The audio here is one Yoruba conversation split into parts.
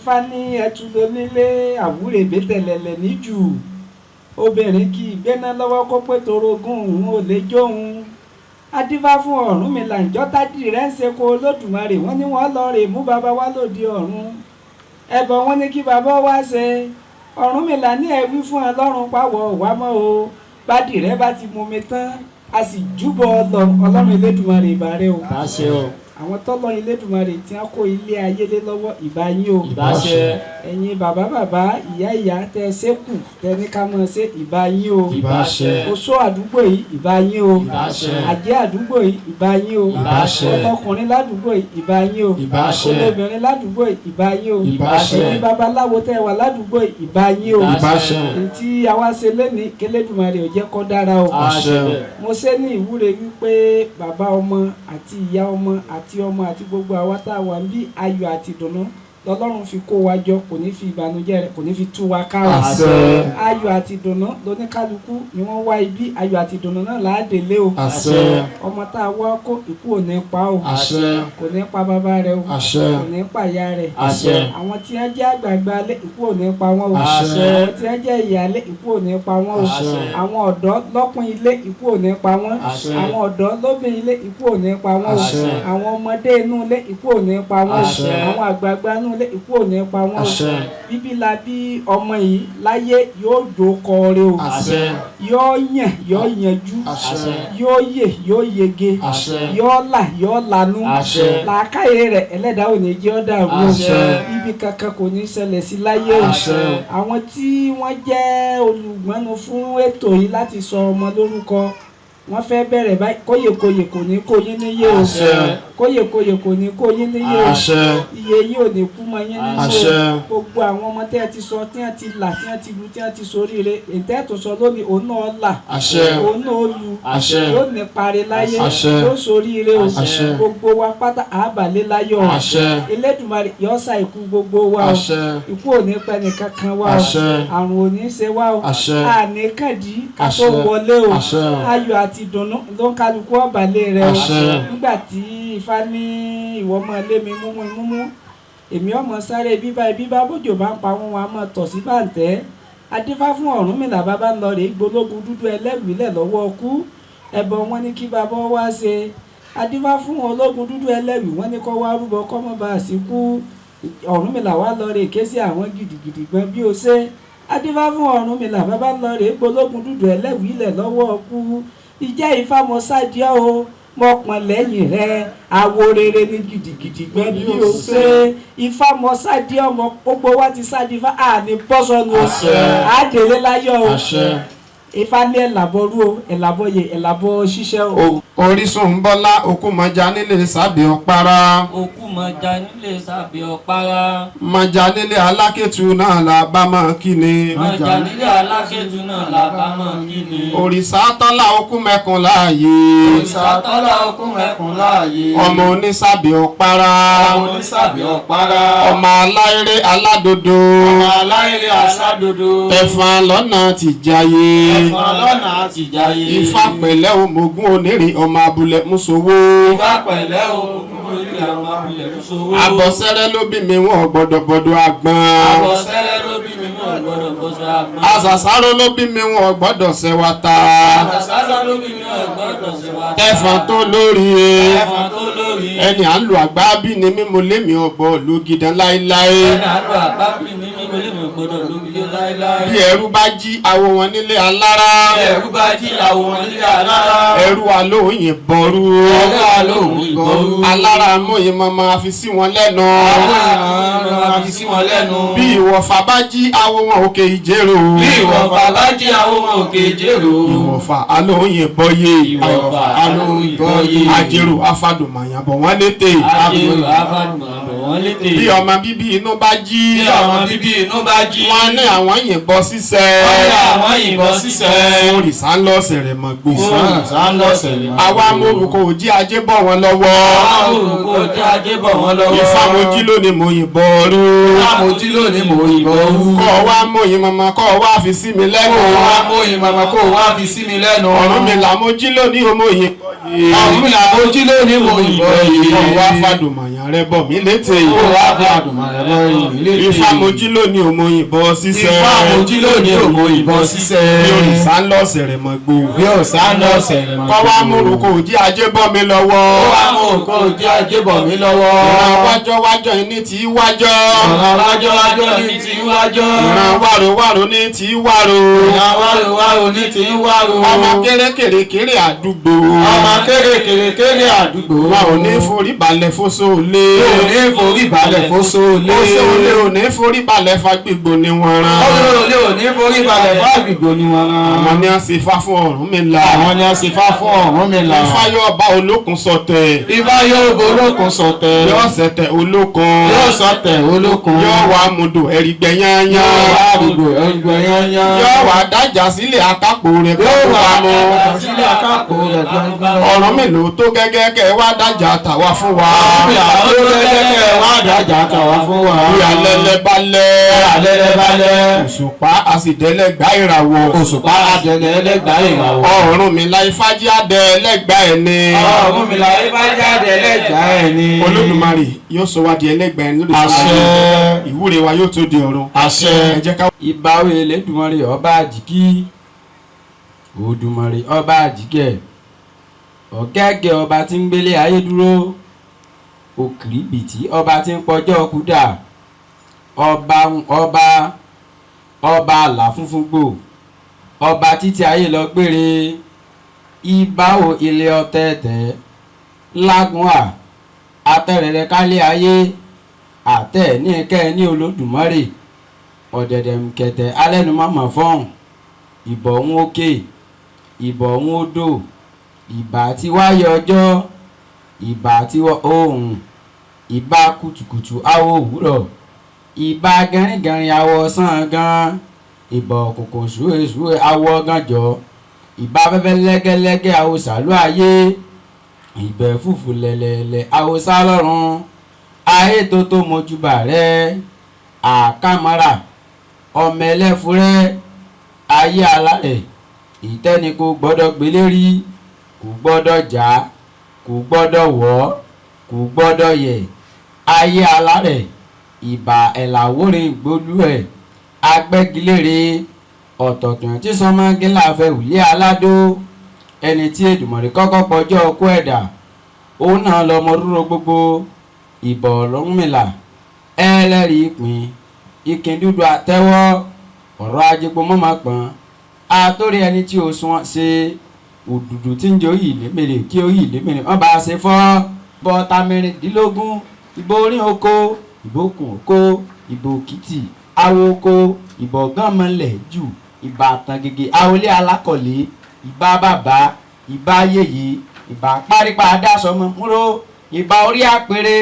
Ifá ní ẹtu lónílé àwúrè bẹ́tẹ̀lẹ̀lẹ̀ níjù obìnrin kì í gbéná lọ́wọ́ kó pé torogún òun ò lè jóun adífá fún Ọ̀rúnmìlà ìjọ́tádì rẹ̀ ń ṣe kó Olódùmarè wọ́n ní wọ́n lọ rè mú bàbá wá lòdì ọ̀run ẹbọ wọ́n ní kí bàbá wá ṣe Ọ̀rúnmìlà ní ẹ wí fún Ọlọ́run pàwọ̀ wá mọ́ o bádì rẹ̀ bá ti mumi tán a sì júbọ Ọlọ́run Elédùmarè ìbàrẹ̀ o. Àwọn tọ́lọ́ Elédùmarè tí wọ́n kó ilé ayé lé lọ́wọ́ ìbá yín o. Ẹ̀yin bàbá ìyá ìyá tẹ ṣẹ́kù tẹ ní ká mọ̀ ṣe ìbá yín o. Oṣó àdúgbò yìí ìbá yín o. Àjẹ́ àdúgbò yìí ìbá yín o. Ọmọkùnrin ládùúgbò yìí ìbá yín o. Olóbìnrin ládùúgbò yìí ìbá yín o. Ẹ̀yin babaláwo tẹ wà ládùúgbò yìí ìbá yín o. Tí àwa ṣe lẹ́ni k'Elédùmarè ò jẹ́ kó dára o. Mo ṣe ní ìwúre wípé bàbá ọmọ àti ìyá ọmọ àti ọmọ àti gbogbo àwa tá a wà ń bí ayọ̀ àti ìdùnnú lọ́lọ́run fi kó wa jọ kò ní fi ìbànújẹ́ rẹ̀ kò ní fi tú wa ká o. Ayọ̀ àti ìdùnnú lóníkálukú ni wọ́n wá ibi ayọ̀ àti ìdùnnú náà láàdélé o. Ọmọ tá a wá kó ikú ò ní pa o. Kò ní pa bàbá rẹ̀ o. Kò ní pa ìyá rẹ̀. Àwọn tí wọ́n jẹ́ àgbààgbà alẹ́ ikú ò ní pa wọ́n o. Àwọn tí wọ́n jẹ́ ìyálé ikú ò ní pa wọ́n o. Àwọn ọ̀dọ́ lọ́kùn ilé ikú ò ní pa wọ́n. Àwọn ọ̀dọ́ lóbìn ilé ikú ò ní pa wọ́n o. Àwọn ọmọdé inú ilé ikú ò ní pa wọ́n o. Àwọn àgbààgbà inú ilé ikú ò ní pa wọ́n o. Bíbí la bí ọmọ yìí láyé yóò dókọ rẹ o. Yóò yàn yóò yanjú. Yóò yè yóò yege. Yóò là yóò lanú. Làákàyè rẹ̀ Ẹlẹ́dàá ò ní jẹ́ ó dàrú o. Ibi kankan kò ní ṣẹlẹ̀ sí láyé o. Àwọn tí wọ́n jẹ́ olùgbọ́nu fún ètò yìí láti sọ ọmọ lórúkọ wọ́n fẹ́ bẹ̀rẹ̀ báyìí kóyèkóyè kò ní kó yín níyé o. Kóyèkóyè kò ní kó yín níyé o. Iye yìí ò ní kú mọ́ yín nínú o. Gbogbo àwọn ọmọ tẹ́ ẹ ti sọ tí wọ́n ti là tí wọ́n ti lu tí wọ́n ti soríire ètò ẹ̀ tó sọ lónìí òun náà là òun náà lu yóò ní parí láyé yóò soríire o. Gbogbo wa pátá àbàlẹ̀ láyọ̀ o. Elédùmarè yóò sa ikú gbogbo wa o. Ikú ò ní pẹ́ nìkan kan wa o. Àrùn ò ní ṣe wa o. Àní kàdí ká tó wọlé o. Ayọ̀ àti ìdùnnú ló ń kálukú ọ̀bàlẹ̀ rẹ o. Nígbà tí Ifá ní ìwọ ọmọ ilé mi múmú èmi ọmọ sáré bíbá bójò bá ń pa wọn a máa tọ̀ sí bàǹtẹ́. Adífá fún Ọ̀rúnmìlà bàbá ń lọ rè gbólógun dúdú ẹlẹ́wìílẹ̀ lọ́wọ́ ọkú ẹbọ wọn ní kí bàbá wá ṣe. Adífá fún ológun dúdú ẹlẹ́wìí wọn ní kó wá rúbọ kọ́mọ́ bá a sì kú. Ọ̀rúnmìlà wá lọ rè ké sí àwọn gidigidi gbọ́n bí ó ṣe. Adífá fún Ọ̀rúnmìlà bàbá ń lọ rè gbólógun dúdú ẹlẹ́wìílẹ̀ lọ́wọ́ ọkú ìjẹ́ Ifá mọ sádìá o mọ pọn lẹ́yìn rẹ àwo rere ní gidigidi gbọ́n bí o ṣe. Ifá mọ sádìá ọmọ gbogbo wa ti sádìá àní bọ́sọ̀nù àdèrè láyọ̀ o. Ifá ní ẹ̀làbọ̀rú o ẹ̀làbọ̀yè ẹ̀làbọ̀ ṣiṣẹ́ o. Orísun ń bọ́lá Òkúmọjà nílé Sábì Ọ̀pára. Òkúmọjà nílé Sábì Ọ̀pára. Mọ̀jà nílé Alákẹ́tù náà là bá mọ̀ kí ni. Mọ̀jà nílé Alákẹ́tù náà là bá mọ̀ kí ni. Òrìṣà tọ́lá Òkúmẹkùn láàyè. Òrìṣà tọ́lá Òkúmẹkùn láàyè. Ọmọ onísàbí Ọ̀pára. Ọmọ onísàbí Ọ̀pára. Ọmọ aláìrè aládodo. Ọmọ aláìrè aládodo. Ẹ̀fọn lọ́nà tìjàyè. Ẹ̀fọn lọ́nà tìjàyè. Ifá pẹ̀lẹ́ òmògùn onírìn ọmọ abúlé Múṣowó. Ifá pẹ̀lẹ́ òmògùn onírìn ọmọ abúlé Múṣowó. Àbọ̀sẹ́rẹ́ ló bí mi wọ́n gbọ́dọ̀gbọ́dọ̀ àgbọn. Àbọ̀sẹ́rẹ́ ló bí mi wọ́n gbọ́dọ̀gbọ́dọ̀ àgbọn. Àṣàṣàrò ló bí mi wọ́n gbọ́dọ̀ ṣẹwàtà. Àṣàṣàrò ló bí mi wọ́n gbọ́dọ̀ ṣẹwàtà. Ẹ̀fọn tó lórí e. Ẹ̀fọn tó lórí e. Ẹni à ń lo àgbá bí ni mímu lémi ọ̀bọ̀ lógidan láéláé. Ẹni à ń lo àgbá bí ni mímu lémi ọ̀gbọ́dọ̀ lógidan láéláé. Bí ẹrú bá jí awo wọn nílé alára. Bí ẹrú bá jí awo wọn nílé alára. Ẹrú wa lóyìn bọ̀rú. Ẹrú wa lóyìn bọ̀rú. Alára amóyin mọ́mọ́ àfi sí wọn lẹ́nu. Àfi sí wọn lẹ́nu. Bí ìwọ̀fà bá jí awo wọn òkè ìjérò. Bí ìwọ̀fà bá jí awo wọn òkè ìjérò. Ìwọ̀fà alóyin bọ́yé. Ìwọ̀fà alóyin bọ́yé. Àjèrò afádùnmáyàbọ̀ wọ́n létè. Àjèrò afádùnmáyàbọ̀ wọ́n létè. Bí ọmọ bíbí inú bá jí. Bí ọmọ bíbí inú bá jí. Wọ́n ní àwọn yìnbọn sísẹ́. Wọ́n ní àwọn yìnbọn sísẹ́. Òrìṣà ń lọ sẹ̀rẹ̀ mọ́ gbé. Òrìṣà ń lọ sẹ̀rẹ̀ mọ́ gbé. Àwa amórúkọ òjí ajé bọ̀ wọ́n lọ́wọ́. Àwa amórúkọ òjí ajé bọ̀ wọ́n lọ́wọ́. Ifá mojí lónìí mo yìnbọn rú. Ifá mojí lónìí mo yìnbọn rú. Kọ́ wa mọ̀yìn mọ̀mọ́ kọ́ wa fi sí mi lẹ́nu. Kọ́ wa mọ̀yìn mọ̀mọ́ kọ́ wa fi sí mi lẹ́nu. Ọ̀rúnmìlà mojí lónìí mo yìnbọn yìí. Ọ̀rúnmìlà mojí lónìí mo yìnbọn yìí. Kọ́ wa fàdùnmọ̀yàn àdùnmọ̀rẹ́ bọ̀ mí létè ó wá fi àdùnmọ̀rẹ́ bọ̀ mí létè. Ifá mojí lónìí òmò ìbọn ṣiṣẹ́. Ifá mojí lónìí òmò ìbọn ṣiṣẹ́. bí òrìṣà ń lọ sẹ̀rẹ̀ mọ́ gbó. bí òrìṣà ń lọ sẹ̀rẹ̀ mọ́ gbó. kọ́ wá múru kò jí ajé bọ́ mi lọ́wọ́. ó wá mú òkò jí ajé bọ̀ mí lọ́wọ́. ìran wájọ́ ní ti wájọ́. ìran wájọ́ ní ti wájọ́. ìran wárò ní ti wárò. ìran wárò ní ti wárò. ọmọ kérékèrèkèrè àdúgbò. ọmọ kérékèrèkèrè àdúgbò. wa ò ní forí balẹ̀ fóso lé. ò ní forí balẹ̀ fóso lé. fóso lé ò ní forí balẹ̀ fagbègbò ni wọ́n rán. fóso lé ò ní forí balẹ̀ fagbègbò ni wọ́n rán. àwọn ni a ṣe fá fún Ọ̀rúnmìlà. àwọn ni a ṣe fá fún Ọ̀rúnmìlà. Ifá yóò bá olókun ṣọ̀tẹ̀. Ifá yóò bá olókun ṣọ̀tẹ̀. yóò ṣẹ̀tẹ̀ olókun. yóò ṣọ̀tẹ̀ olókun. yóò wá mudò ẹ̀rìgbẹ́ yányá. yóò wá mudò ẹ̀rìgbẹ́ yányá. yóò wá dájà sílẹ̀ akápò rẹ̀ gbọ́dọ̀ wá mọ́. sílẹ̀ akápò rẹ̀ gbọ́dọ̀. Ọ̀rúnmìlà tó gẹ́gẹ́ kẹ́ wá dájà tàwa fún wa. Ọ̀rúnmìlà tó gẹ́gẹ́ kẹ́ wá dájà tàwa fún wa. ìyàlẹ́lẹ́ balẹ̀. òṣùpá àsìdẹ́lẹ́gbà ìràwọ̀. òṣùpá àdẹ́lẹ́gbà ìràwọ̀. Ọ̀rúnmìlà Ifájí àdẹ́lẹ́gbà ẹni. Ọ̀rúnmìlà Ifájí àdẹ́lẹ́gbà ẹni. Olódùmarè yóò sọ wá di ẹlẹ́gbà ẹni lórí àṣẹ. ìwúre wa yóò tó di ọ̀run. àṣẹ. ẹ jẹ́ ká. ìbáwí Elédùmarè ọba àjíkí Òdùmarè ọba àjíkẹ́ ọ̀gẹ́gẹ́ ọba tí ń gbélé ayé dúró òkìrìbìtì ọba tí ń pọjọ́ kúdà ọba àlà funfun gbò ọba títí ayé lọ gbére ìbáwò ilé ọ̀tẹ̀ẹ̀tẹ̀ lágùn àtẹ̀rẹ̀rẹ̀ kálé ayé àtẹ̀ ní kẹ́ ní Olódùmarè ọ̀dẹ̀dẹ̀ nkẹ̀tẹ̀ alẹ́nu mọ́mọ́ fọ́n ìbọ̀ ń òkè ìbọ̀ ń odò ìbà tí wáyé ọjọ́ ìbà tí ohùn ìbà kùtùkùtù àwọ̀ òwúrọ̀ ìbà gẹ̀rìngẹ̀rìn àwọ̀ sàn gan ìbọ̀ kòkò ṣúwèṣúwè àwọ̀ gànjọ́ ìbà fẹ́fẹ́ lẹ́gẹ́lẹ́gẹ́ àwọ̀ sàlú ayé ìbẹ̀ fùfù lẹ̀lẹ̀lẹ̀ àwọ̀ sálọ́run ayé tó tó mojúbà rẹ̀ àkàmárà ọmọ ẹlẹ́fúrẹ́ ayé alálẹ̀ ìtẹ́ni kò gbọ́dọ̀ gbélé rí kò gbọ́dọ̀ jà kò gbọ́dọ̀ wọ̀ kò gbọ́dọ̀ yẹ̀ ayé alálẹ̀ ìbà ẹ̀làwórin gbólú ẹ̀ agbẹ́gilére ọ̀tọ̀tàn tí sọmọ́gílà fẹ́ wùlé aládó ẹni tí Èdùmàrè kọ́kọ́ pọjọ́ ọkọ ẹ̀dá òun náà lọmọ dúró gbogbo ìbọ̀ Ọ̀rúnmìlà ẹlẹ́rìí ìpín ìkín dúdú àtẹ́wọ́ ọ̀rọ̀ ajégbó mọ́mọ́ pọ̀n àtórí ẹni tí ó sún ṣe òdùdù tí ń jẹ́ òyì lémèrè kí òyì lémèrè wọ́n bá ṣe fọ́ bọ́ta mẹ́rìndínlógún ìbò orin oko ìbò okùn oko ìbò òkìtì awo oko ìbò gánmọ́lẹ̀ jù ìbà àtàngègè àwọlé alákọ̀lé ìbà bàbá ìbà yèyé ìbà párípa adásọmọ múró ìbà orí àpèrè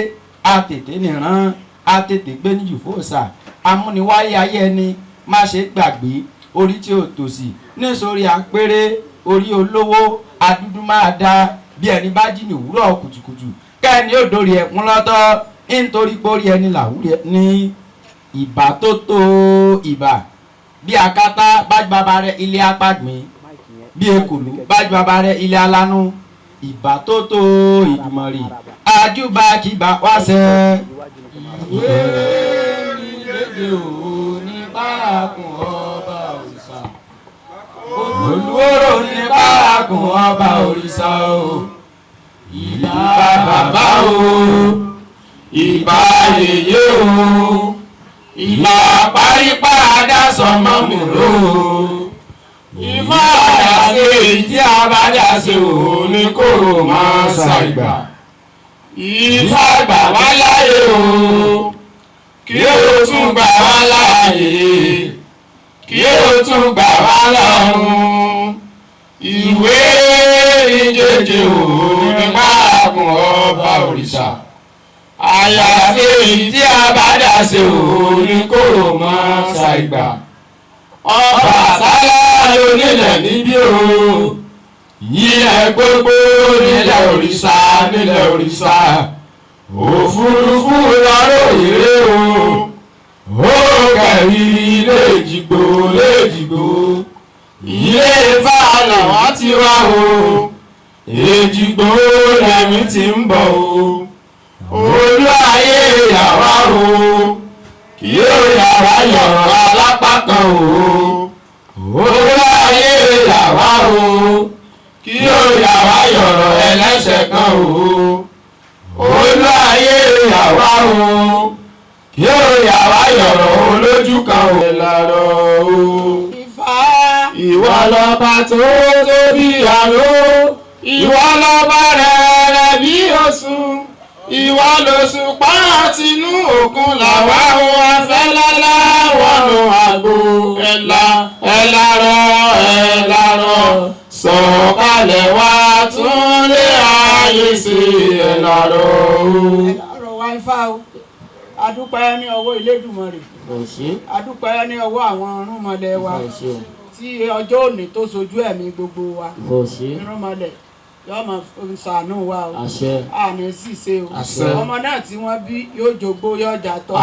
àtètè nìran àtètè gbé níjù fòsà amúniwáyé ayé ẹni má ṣe gbàgbé orí tí ó tòsí nítorí àpérè orí olówó adúdú máa dá bí ẹni bá jí ní òwúrọ̀ kùtùkùtù kẹ́ni ó dórí ẹ̀kún lọ́tọ̀ nítorí pórí ẹni làwúrẹ́ ní ìbà tó tó ìbà bí akátá bájú bàbá rẹ ilé apágbìn bí ekòló bájú bàbá rẹ ilé alánú ìbà tó tó Ìdùmarè àjùbà kìbà wáṣẹ. ìwé mi lédè òní bárakùn ọba òrìṣà olúwòrò ní bárakùn ọba òrìṣà o ìbà bàbá o ìbà yèyé o ìbà parípa adásọmọmùrò o ìfà àdàsẹ tí a bá dàsẹ o ní kòrò máa ṣàgbà ìfà gbà wá láyé o kí o tún gbà wá láàyè kí o tún gbà wá lọ́run ìwé ìjẹjẹ òní máàkùn ọba òrìṣà àyàfi èyí tí a bá dà sí òní kòrò mọ́ ṣàìgbà ọba àsálà lónílẹ̀ níbí o ilẹ̀ gbogbo nílẹ̀ òrìṣà òfurufú lọ́rọ̀ ìrè o ó kẹ̀rí léjìgbò ilé Ifá làwọn ti wá o èjìgbò lẹ́mí ti ń bọ̀ o olú ayé yàwá o kì yóò yàwá yọ̀rọ̀ alápá kan o olú ayé yàwá o kì yóò yàwá yọ̀rọ̀ ẹlẹ́ṣẹ̀ kan o olú ayé yàwá o kì yóò yàwá yọ̀rọ̀ olójú kan o. ẹ̀làrọ̀ o ìwọ lọ́ba tó tóbi àrò ìwọ lọ́ba rẹ̀ bí òṣùn ìwọ lòṣùpá tinú òkun làwa o afẹ́lẹ́lá wọnú àgbo ẹ̀làrọ̀ sọ̀kalẹ̀ wá tún lé ayé sí ẹ̀làrọ̀ o. ẹ̀làrọ̀ wa Ifá o adúpẹ́ ní ọwọ́ Elédùmarè adúpẹ́ ní ọwọ́ àwọn irúnmọlẹ̀ wa tí ọjọ́ òní tó sojú ẹ̀mí gbogbo wa irúnmọlẹ̀ yóò máa ṣàánú wa o àní sì ṣe o ọmọ náà tí wọ́n bí yóò jogbo yóò jà tọ́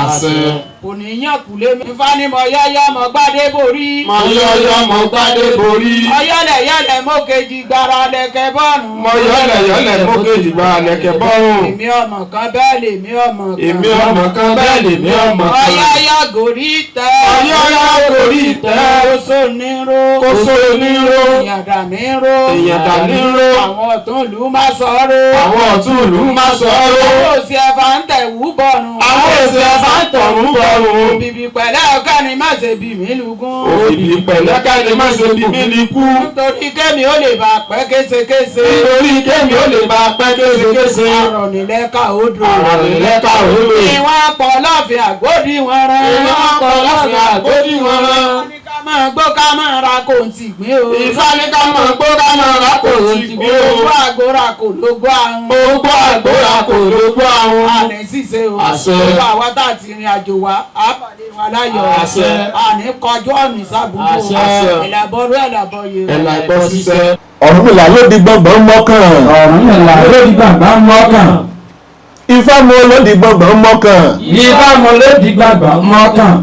kò ní yàn kúlé mi. Ifá ni mo yọ́yọ́ mo gbádé borí. mo yọ́yọ́ mo gbádé borí. ọyọ́lẹ̀yọ́lẹ̀ mo kejì gbára lẹ̀kẹ̀ bọ́ọ̀nù. mo yọ́lẹ̀yọ́lẹ̀ mo kejì gbára lẹ̀kẹ̀ bọ́ọ̀nù. èmi ọmọ kan bẹ́ẹ̀ lèmi ọmọ kan. èmi ọmọ kan bẹ́ẹ̀ lèmi ọmọ kan. ọyọ́yọ́ gòrí tẹ́. ọyọ́yọ́ gòrí tẹ́. kóso níró. kóso níró. ìyàdà níró. ìyàdà níró. àwọn ọ̀tún ìlú má sọ̀rọ̀. àwọn ọ̀tún ìlú má sọ̀rọ̀. àwọn òsì ẹ̀fà ń tẹ̀wú bọ̀nù. àwọn òsì ẹ̀fà ń tẹ̀wú bọ̀nù. òbíbí pẹ̀lẹ́ ọ̀ká ni má ṣe bí mi lùgún. òbíbí pẹ̀lẹ́ ọ̀ká ni má ṣe bí mi lùkú. nítorí kémi ó lè bá pẹ́ késekése. nítorí kémi ó lè bá pẹ́ késekése. àrọ̀ nílẹ̀ ká odò. àrọ̀ nílẹ̀ ká odò. ìwọ̀n pọ̀ lọ́fìn àgbódì wọn rán. ìwọ̀n pọ̀ lọ́fìn àgbódì wọn rán. máa gbó ká máa ra kò tí gbé o. Ifá ní ká máa gbó ká máa ra kò tí gbé o. Gbogbo àgbóra kò ló gbó àrùn. Gbogbo àgbóra kò ló gbó àrùn. Àní ṣìṣe o. Àṣẹ. Gbogbo àwa tá a ti rìn àjò wa, á pàdé wa láyọ̀. Àṣẹ. Àní kọjú ọ̀nì sábùkù. Àṣẹ. Ìlàbọ̀rú ẹ̀làbọ̀yè. Ẹ̀làbọ̀ ṣiṣẹ́. Ọ̀rúnmìlà ló di gbọ̀ngbọ̀n mọ́kàn. Ọ̀rúnmìlà ló di gbọ̀ngbọ̀n mọ́kàn. Ifá mo ló di gbọ̀ngbọ̀n mọ́kàn. Ifá mo ló di gbọ̀ngbọ̀n mọ́kàn.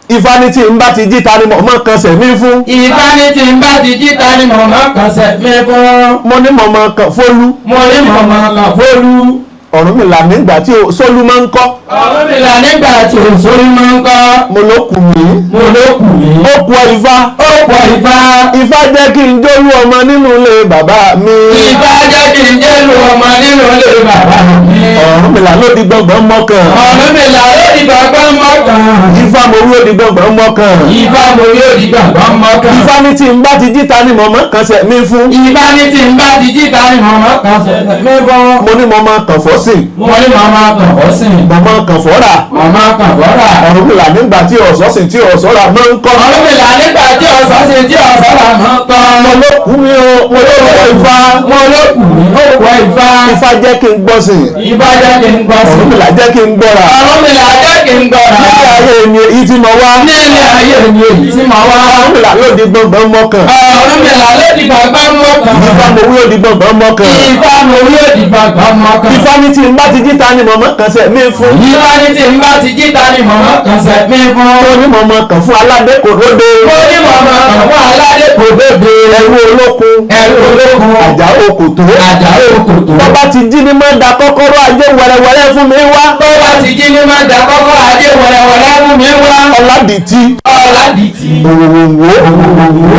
Ifá ní tí n bá ti jí ta ni mọ̀mọ́ kan sẹ̀ mí fún. Ifá ní tí n bá ti jí ta ni mọ̀mọ́ kan sẹ̀ mí fún. Mo ní mọ̀mọ́ kan fólú. Mo ní mọ̀mọ́ kan fólú. Ọ̀rúnmìlà nígbà tí sólú máa ń kọ́. Ọ̀rúnmìlà nígbà tí òṣòrí máa ń kọ́. Mo ló kù mí. Mo ló kù mí. Ó kù Ifá. Ó kù Ifá. Ifá jẹ́ kí n jólú ọmọ nínú ilé bàbá mi. Ifá jẹ́ kí n jẹ́lu ọmọ nínú ilé bàbá mi. Ọ̀rúnmìlà ló di gbọ̀ngbọ̀n mọ́kàn. Ọ̀rúnmìlà ló di gbọ̀ngbọ̀n mọ́kàn. Ifá mo rí ó di gbọ̀ngbọ̀n mọ́kàn. Ifá mo rí ó di gbọ̀ngbọ̀n mọ́kàn. Ifá ní tí n bá ti jí ta ni mọ̀mọ́ kan sẹ̀ mí fún. Ifá ní tí n bá ti jí ta ni mọ̀mọ́ kan sẹ̀ mí fún. Mo ní mọ̀mọ́ kan fọ́ sí. Mo ní mọ̀mọ́ kan fọ́ sí. Mọ̀mọ́ kan fọ́ rà. Mọ̀mọ́ kan fọ́ rà. Ọ̀rúnmìlà nígbà tí ọ̀sọ́sìn tí ọ̀sọ́ra máa ń kọ́. Ọ̀rúnmìlà nígbà tí ọ̀sán ṣe tí ọ̀sán là máa ń kọ́. Mo ló kú mi o, mo ló kọ́ Ifá. Mo ló kù mí, ó kọ́ Ifá. Ifá jẹ́ kí n gbọ́ sí. Ifá jẹ́ kí n gbọ́ sí. Ọ̀rúnmìlà jẹ́ kí n gbọ́ra. Ọ̀rúnmìlà jẹ́ kí n gbọ́ra. Nílé ayé mi èyí tí mo wá. Nílé ayé mi èyí tí mo wá. Ọ̀rúnmìlà ló di gbọ̀ngbọ̀n mọ́kàn. Ọ̀rúnmìlà ló di gbọ̀ngbọ̀n mọ́kàn. Ifá mo wí ó di gbọ̀ngbọ̀n mọ́kàn. Ifá mo wí ó di gbọ̀ngbọ̀n mọ́kàn. Ifá ní tí n bá ti jí ta ni mọ̀mọ́ kan sẹ̀ mí fún. Ifá ní tí n bá ti jí ta ni mọ̀mọ́ kan sẹ̀ mí fún. Mo ní mọ̀mọ́ kan fún aládé kò lóde. Mo ní mọ̀mọ́ kan fún aládé kò lóde. Ẹrú olókun. Ẹrú olókun. Àjà òkòtó. Àjà òkòtó. Tó bá ti jí ní máa da kọ́kọ́rọ́ ajé wẹ́rẹ́wẹ́rẹ́ fún mi wá. Tó bá ti jí ní máa da kọ́kọ́ ajé wẹ̀rẹ̀wẹ̀rẹ̀ fún mi wá. Ọládìtì. Ọ̀làdìtì. Òwòwò.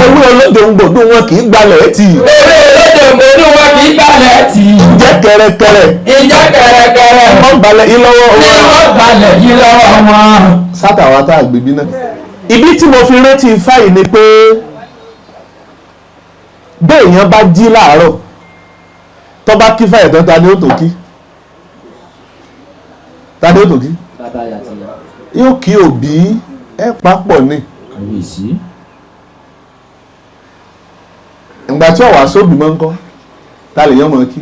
Ewé olóde ń gbòdú wọn kì í gbalẹ̀ tì. Ewé olóde ògbódù wọn kì í gbalẹ̀ tì. Ìjẹ́ kẹrẹkẹrẹ. Ìjẹ́ kẹ̀rẹ̀kẹ̀rẹ̀. Wọ́n gbalẹ̀ yín lọ́wọ́ Ní wọn. wọ́n gbalẹ̀ yí lọ́wọ́ wọn. Sátàwá tá a gbèbí náà. Ibi tí mo fi rántí Ifá yìí ni pé béèyàn bá jí láàárọ̀ tó bá kí Ifá ẹ̀tọ́ ta ni ó tò kí? Ta ni ó tò kí? Yóò kí òbí ẹ̀ papọ̀ ni. Ìgbà tí ọ̀wá sóbì máa ń kọ́ ta lè yán mọ́ kí?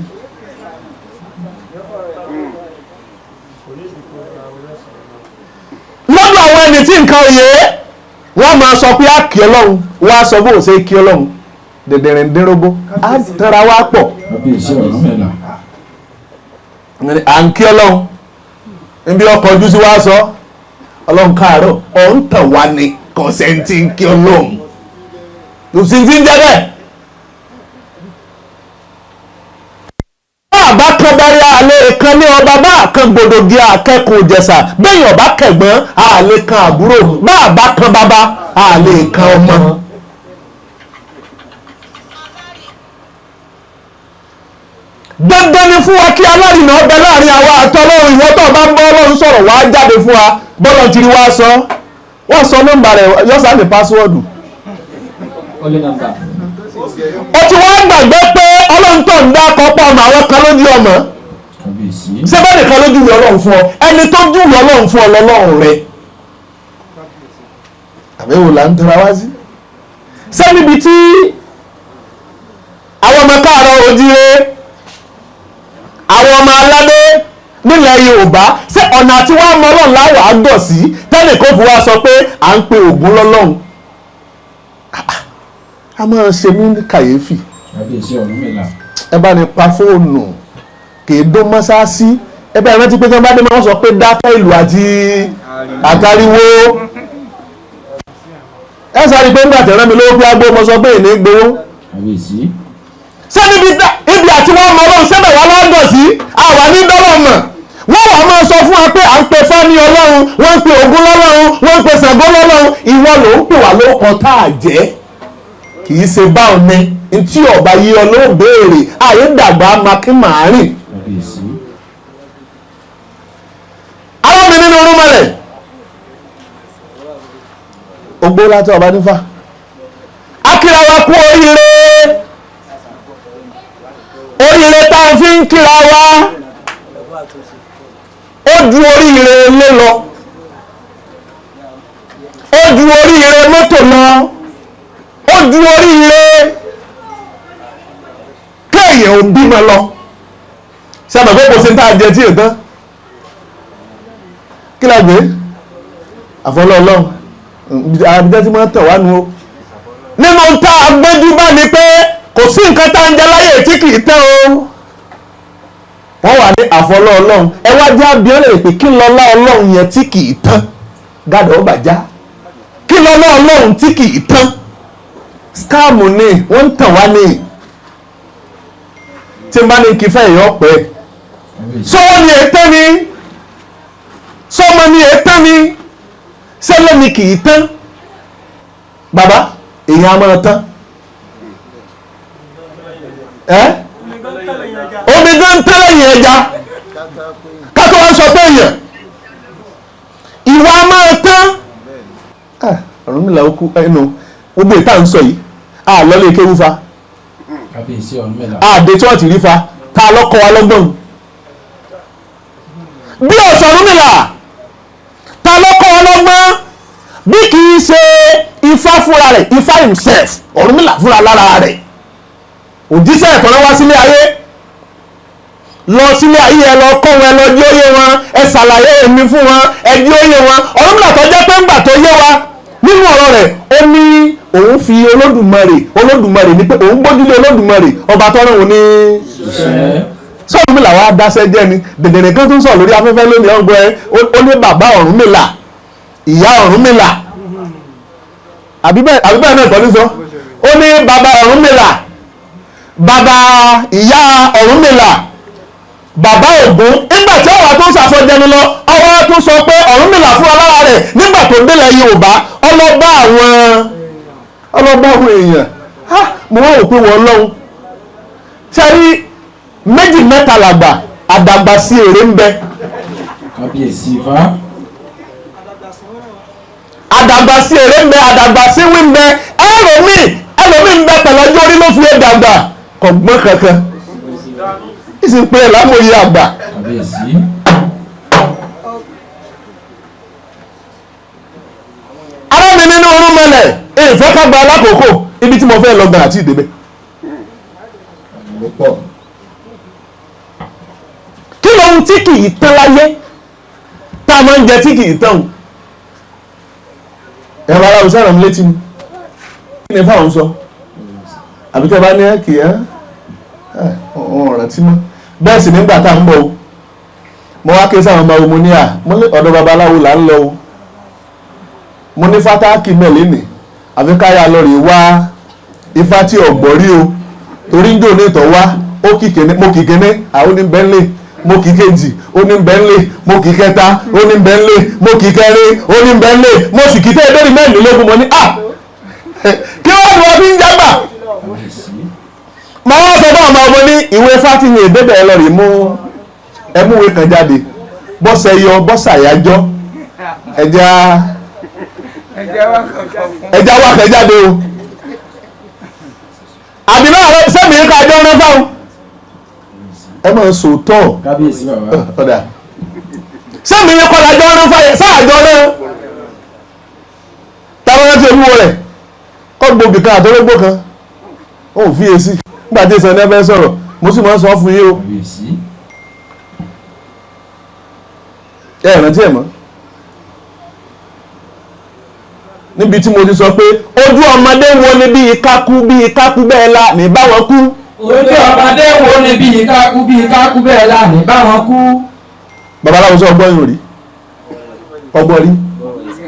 Lọ́dọ̀ àwọn ẹni tí nǹkan òye wọ́n máa sọ pé á kí Ọlọ́run wọ́n á sọ bó ṣe kí Ọlọ́run dẹ̀dẹ̀rẹ̀ ń dínrógbó á tẹ́ra wá pọ̀ à ń kí Ọlọ́run níbi ọkọ̀ ojú sí wá sọ Ọlọ́run káàárọ̀ ọ̀ ń tàn wá ní kọ̀sẹ̀ntì ń kí Ọlọ́run kò sí ti ń jẹ́ bẹ́ẹ̀. Bá àbá kan bá yá àlè kan ní ọba bá kan gbòdògì akẹ́kọ̀ọ́ ìjẹsà bẹ́yìn ọba kẹ̀gbọ́n àlè kan àbúrò bá àbá kan bàbá àlè kan ọmọ. dandan ni fún wa kí alárinà ọbẹ̀ láàrin àwa àtọlọ́run ìwọ tó bá ń bọ́ ọlọ́run sọ̀rọ̀ wá jáde fún wa bọ́lọ̀ tìrí wá sọ wọ́n sọ nọ́mbà rẹ̀ yọ́sà ní pásíwọ́ọ̀dù. ó ti wá gbàgbé pé ọlọ́run tó ń dá kọ́pọ̀ ọmọ àwọn kan lójú ọmọ ṣé bẹ́ẹ̀ nìkan lójú ìwé ọlọ́run fún ọ ẹni tó jú ìwé ọlọ́run fún ọ lọ́lọ́run rẹ àbẹ̀wò là ń tẹra wá sí. ṣé níbi tí àwọn ọmọ káàárọ̀ ojíire àwọn ọmọ aládé nílẹ̀ Yorùbá ṣé ọ̀nà àti wá mọ ọlọ́run láwọ̀ á dọ̀ sí tẹ́lẹ̀ kó fi wá sọ pé à ń pe Ògún lọ́lọ́run a máa ṣe mí ní kàyéfì ẹ bá ní pa fóònù kì í dún mọ́sáàsì ẹ bá rántí pé tí wọ́n bá dé máa sọ pé dáfẹ́ ìlú àti àtàríwó ẹ sáré pé nígbà tẹ̀rẹ́ mi lówó pé agbó mo sọ pé ìní gbowó ṣé ibi àti wọ́n mọ ọlọ́run ṣẹ́bẹ̀ wá lọ́dọ̀ sí àwa ní dọ́lọ̀ mọ̀ wọ́n wà máa sọ fún wa pé à ń pe Fáni ọlọ́run wọ́n ń pe Ògún lọ́lọ́run wọ́n ń pe Ṣàngó lọ́lọ́run ìwọ ló ń pè wá lóko tá a jẹ́ kì í ṣe báwọn ní ntí ọba yìí ọlọ́ọ̀bẹ̀rẹ̀ àyè dàgbà makímàárìn. arábìnrin nínú orúmọlẹ̀ ogbó láti ọba nífà akíra wa kú oríire tá a fi ń kíra wa ó ju oríire ilé lọ ó ju oríire mọ́tò lọ ó ju oríire kéèyàn ò bímọ lọ sábà pé kò sí ní tá a jẹ tí ò tán kí la gbé àfọlọ́ ọlọ́run àbíjá tí wọ́n tẹ̀ wá nu o nínú tá a gbójú bá ní pé kò sí nǹkan tá a ń jẹ láyè tí kì í tán o wọ́n wà ní àfọlọ́ ọlọ́run ẹ wá jẹ́ abíọ́lẹ̀ pé kí lọ́lá ọlọ́run yẹn tí kì í tán gádọ̀ ọgbàjá kí lọ́lá ọlọ́run tí kì í tán scam ni wọ́n ń tàn wá ní tí n bá ní kí fẹ́ èèyàn pẹ́ sọ́wọ́ ni ètò ni sọ́mọ ni ètò ni sẹ́lẹ̀ ni kì í tán bàbá èèyàn á máa tán omi gan tẹ́lẹ̀ yẹn ẹja kátó wá sọ pé èèyàn ìwà máa tán Ọ̀rúnmìlà ó kú ẹnu gbogbo ìta ń sọ yìí àlọ́lé kéwú fa àdé chọ́ọ̀tì rí fa tá a lọ́kọ́ wa lọ́gbọ̀n bí ọ̀sán Ọ̀rúnmìlà tá a lọ́kọ́ wa lọ́gbọ̀n bí kì í ṣe Ifá fúnra rẹ̀ Ifá himself Ọ̀rúnmìlà fúnra lára rẹ̀ òjíṣẹ́ ìtọ́nà wá sílé ayé lọ sílé ayé ẹ lọ kọ́ wọn ẹ lọ jí ó yé wọn ẹ ṣàlàyé èmi fún wọn ẹ jí ó yé wọn Ọ̀rúnmìlà tó jẹ́ pé ńgbà tó yé wa nínú ọ̀rọ̀ rẹ̀ ó ní òun fi Olódùmarè ní pé òun gbójúlé Olódùmarè ọba tọ́rọ̀ òun ní Ọ̀rúnmìlà wa dáṣẹ́ jẹ́ ni dèdèrè kan tó ń sọ lórí afẹ́fẹ́ lónìí ọgbọ́n ẹ ó ní bàbá Ọ̀rúnmìlà ìyá Ọ̀rúnmìlà àbí bẹ́ẹ̀ náà kọ́ ní sọ ó ní bàbá Ọ̀rúnmìlà bàbá ìyá Ọ̀rúnmìlà bàbá Ògún nígbà tí ọwọ́ tó ń ṣàfọ̀jẹnu lọ ọwọ́ tó sọ pé Ọ̀rúnmìlà fún alára rẹ̀ nígbà tó délẹ̀ Yorùbá ọlọ́ba àwọn èèyàn mo wá wò pé wọ́n lọ́hùn sẹ́rí méjì mẹ́ta làgbà àdàgbà sí èrè ń bẹ àdàgbà sí èrè ń bẹ àdàgbà sí wí ń bẹ ẹlòmíì ń bẹ pẹ̀lú ọjọ́ orí ló fi é dàgbà kọ̀gbọ́n kankan ìsìn pé ẹ̀ lámòye àgbà. arábìnrin nínú Orúnmọlẹ̀ ìfẹ́ ká gba alákòókò ibi tí mo fẹ́ lọ gan àti ìdébẹ̀. kí lóhun tí kì í tán láyé tá a máa ń jẹ tí kì í tán o ẹ̀rọ ara òṣèré mi létí mi kí ni fáwọn sọ àbí tẹ́ bá ní kì í ọ̀ràn tí mọ́ bẹ́ẹ̀ sì nígbà tá à ń bọ̀ o mo wá ké sáwọn ọmọ omo ní ọ̀dọ̀ babaláwo là ń lọ o mo ní fátákì mẹ́lẹ́nì àfi káyà lọ rè wá ifá tí ọ̀gbọ́n rí o torí ń jò ní ìtọ̀ wá mo kì kéne àwọn oníbẹ̀lẹ̀ mo kì í kejì ó ní bẹ́ńlẹ̀ mo kì í kẹta ó ní bẹ́ńlẹ̀ mo kì í kẹrin ó ní bẹ́ńlẹ̀ mo sì kì í tẹ́ lórí mẹ́rìnlélógún mo ní kí wọ́n lọ bí ń jágbà. màá wọ́n sọ fún ọmọ ọmọ ní ìwé fátìmí ìdébẹ̀ ẹlọ́rìí mú ẹmúwé kan jáde bọ́sẹ̀ yọ bọ́sẹ̀ àyájọ́ ẹja wákẹ́ jáde o àbí náà sẹ́mi ká jọ rán fáwọn ẹ máa sòótọ́ kábíyèsí bàbá ọ̀dà sẹ́mi yẹn kọ́ lájọ́ rán fáyẹ sáàjọ́ rán táwọn rántí olúwo rẹ̀ kọ́ gbòógì kan àtọ́lógbò kan ó fi èsì nígbà tí ìsàn ẹ̀fẹ́ sọ̀rọ̀ mo sì máa ń sọ fún yín o ẹ rántí ẹ̀ mọ́ níbi tí mo ti sọ pé ojú ọmọdé wo ni bí ikákú bẹ́ẹ̀ la ní báwọn kú. ojú ọmọdé wo ni bí ikákú bẹ́ẹ̀ la ní báwọn kú. babaláwo sọ ọgbọ́n yìí rí ọgbọ́n rí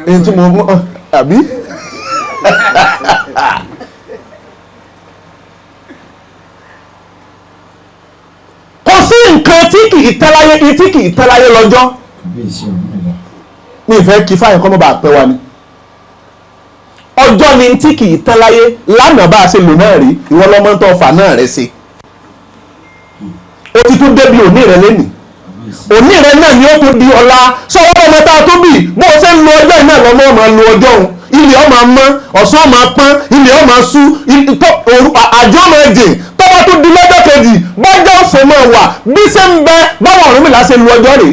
èyí tí mo mọ àbí. kò sí nǹkan tí kì í tẹ́láyé lọ́jọ́ mi ìfẹ́ kí fáyọ̀ kọ́ mọ́ bá pẹ́ wa ni ọjọ́ ni tí kì í tán láyé lánàá bá a ṣe lò náà rí ìwọ lọ́mọ tó fà náà rẹ ṣe ó ti tún débi òní rẹ lẹ́nìí òní rẹ náà ni ó tún di ọ̀la sọ́wọ́ ọmọ tá a tó bì bó o ṣe ń lo ọjọ́ iná lọ́mọ ọmọ lo ọjọ́ òun ilé ọmọ mọ́ ọ̀sán ọmọ pọ́n ilé ọmọ sú àjọ ọmọ ẹ̀jẹ̀ tọ́wọ́ tó di lọ́jọ́ kejì bọ́jọ́ ọ̀sán máa wà bí ṣe ń bẹ báwọn Ọ̀rúnmìlà ṣe lu ọjọ́ rèé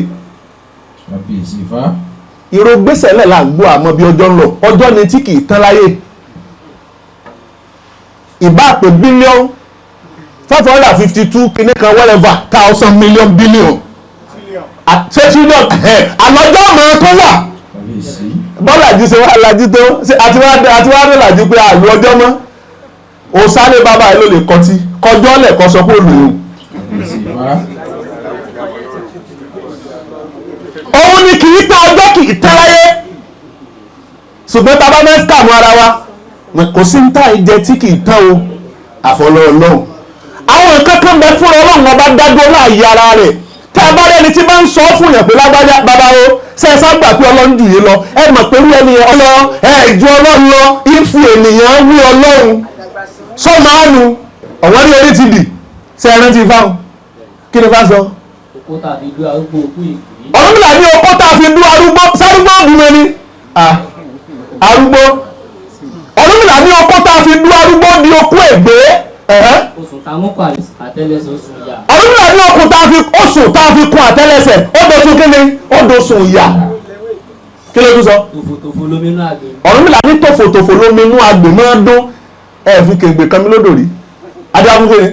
ìró gbèsè lẹ̀ là ń gbọ́ àmọ́ bí ọjọ́ ń lọ ọjọ́ ni tí kì í tán láyé ìbá pé bílíọ̀n 552 kìíní kan whatever thousand million billion ṣé trillion àlọ́jọ́ máa tó wà bọ́lá jí ṣe wá lajú tó àti wá dé lajú pé àlù ọjọ́ mọ́ òsálẹ̀ bàbá ẹ̀ ló lè kọtí kọjọ́ lẹ̀kọ́ sọ pé olùyò. òun ni kì í tán ọjọ́ kì í tán láyé ṣùgbọ́n tá a bá mẹ́sítà mú ara wa kò sí ń tà ìjẹ tí kì í tán o àfọlọ́ ọlọ́run àwọn nǹkan kan bẹ fúnra ọlọ́run ọba dádúró láàyè ara rẹ̀ tá a bá rẹni tí bá ń sọ fún yàn pé lágbájá bàbá o sẹ́ẹ̀sá gbà pé ọlọ́run jù yín lọ ẹ mọ̀ pé irú ẹni yẹn ọlọ́ ju ọlọ́run lọ ìfì ènìyàn wí ọlọ́run sọ́màánu ọ̀wọ́n ní orí ti dì sẹ́ẹ̀rẹ́ ti fáwọn kí ni fá sọ. òkúta àti ìlú arúgbó òkú ìkú Ọ̀rúnmìlà ní okó tá a fi dú arúgbó sárúgbó ògùnmọ̀ ni arúgbó Ọ̀rúnmìlà ní okó tá a fi dú arúgbó di okó ègbé. oṣù tá a mú kọ àtẹ́lẹsẹ̀ oṣù ìyá. Ọ̀rúnmìlà ní okó tá a fi oṣù tá a fi kún àtẹ́lẹsẹ̀ ó doṣun kíni ó doṣun ìyá kí ló tún sọ. tòfòtòfò lóminú àgbè. Ọ̀rúnmìlà ní tòfòtòfò lóminú àgbè máa dún fi kègbè kan mi lódò rí adé akúnkè ni.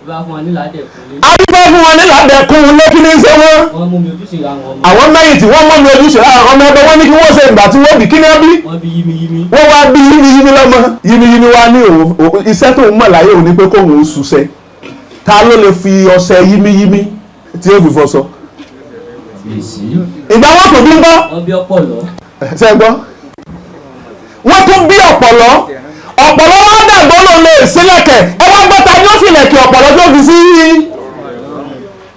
bá fún wa ní ládẹ̀kùn lé. adúgbò fún wọn ní ládẹ̀kùn lé kí ni ń ṣe wọn. wọ́n mú mi ojúṣe àwọn ọmọ. àwọn mẹ́yìn tí wọ́n mọ́ mi ojúṣe àwọn ọmọ ẹgbẹ́ wọn ní kí wọ́n ṣe ìgbà tí wọ́n bí kí ni wọ́n bí. wọ́n bí yimiyimi. wọ́n wá bí yimiyimi lọ́mọ yimiyimi wá ní iṣẹ́ tó ń mọ̀ láyé òní pé kóun ó ṣuṣẹ́ ta ló lè fi ọṣẹ yimiyimi tí ó fi fọṣọ. ìgbà wọn tó bí ń bọ́. wọ́n bí ọpọlọ. ṣe gbọ́ wọ́n tún bí ọ̀pọ̀lọ́ ọ̀pọ̀lọ́ wá dàgbọ́ ló lè sílẹ̀kẹ̀ ẹ wá gbọ́ta ní ó sì lẹ̀kẹ̀ ọ̀pọ̀lọ́ tó fi sí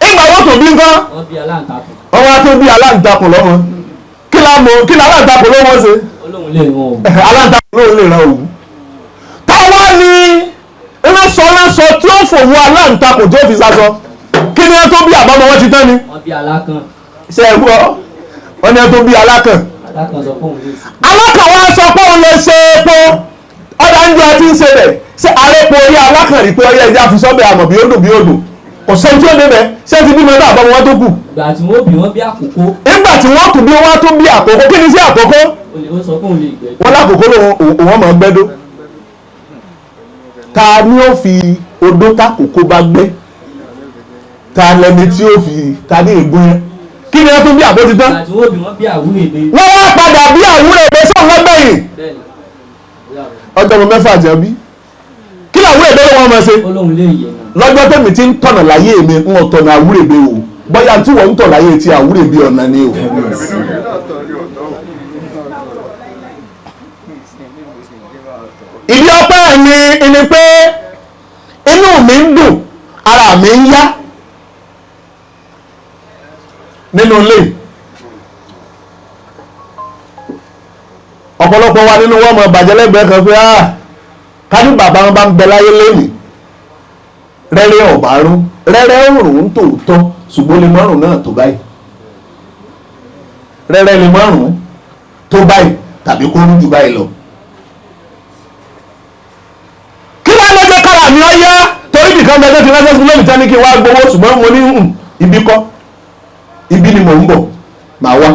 ìgbà wọn tó bí ń bọ́. wọ́n bí aláǹtakùn. wọ́n wá tó bí aláǹtakùn lọ́mọ kí la aláǹtakùn ló wọ́n ṣe. olóhùn lè ràn òun. aláǹtakùn ló lè ràn òun. táwa ni ránṣọ tí ó fòwú aláǹtakùn tó fi sásọ kí ni ẹ tó bí àbámọ̀ wọn ti tán ni. wọ́n bí alákàn. ṣe é gbọ́ wọ́n ní ẹ tó bí alákàn. alákàn sọ pé òun lè ṣe. alákàn wa sọ pé òun lè ṣe epo ọ̀dà ń jọ àti ń ṣe rẹ̀ ṣé àrẹ́pọ̀ orí alákàn rí pé ọyẹ ẹja fi sọ́bẹ̀ àmọ̀ bí ó dùn kò sẹ́ni tí ó débẹ̀ ṣé ti bímọ náà àbámọ̀ wọn tó kù. ìgbà tí wọ́n bí wọ́n bí àkókò. nígbà tí wọ́n kù bí wọ́n tó bí àkókò kí ni sí àkókò. ó sọ pé òun lè gbẹ. wọ́n lákòókò òun máa gbẹ́dó ta ni ó fi odó tákòókò bá gbé ta lẹni tí ó fi ta ní ègún yẹn kí ni wọ́n tó bí àbó ti tán. ìgbà tí wọ́n bí wọ́n bí àwúrèbe. wọ́n wá padà bí àwúrèbe sóun lọ́gbẹ̀yìn ọjọ́ ọmọ mẹ́fà jẹ́ bí kí làwọn èdè ló wọ́n máa ṣe. olóhùn lè yẹ náà. lọ́jọ́ tẹ̀mí tí ń tọ̀nà láyé mi ń tọ̀nà àwúrèbe o bóyá tí wọ́n ń tọ̀ láyé ti àwúrèbe ọ̀nà ni o. ìdí ọpẹ́ ni pé inú mi ń dùn ara mi ń yá nínú ilé. ọ̀pọ̀lọpọ̀ wa nínú wọn mọ̀ bàjẹ́ lẹ́gbẹ̀ẹ́ kan pé ká ní bàbá wọn bá ń bẹ láyé lónìí rẹ́rẹ́ ọ̀bárún rẹ́rẹ́ òrùn tòótọ́ ṣùgbọ́n lè márùn náà tó báyìí rẹ́rẹ́ lè márùn tó báyìí tàbí kó rú jù báyìí lọ. kí wàá lọ́jọ́ kára mi ọ́ yá torí nìkan bẹ́ẹ̀ tí lọ́jọ́ sí lónìí tán ní kí n wá gbowó ṣùgbọ́n mo ní ibi kọ́ ibi ni mò ń bọ̀ màá wá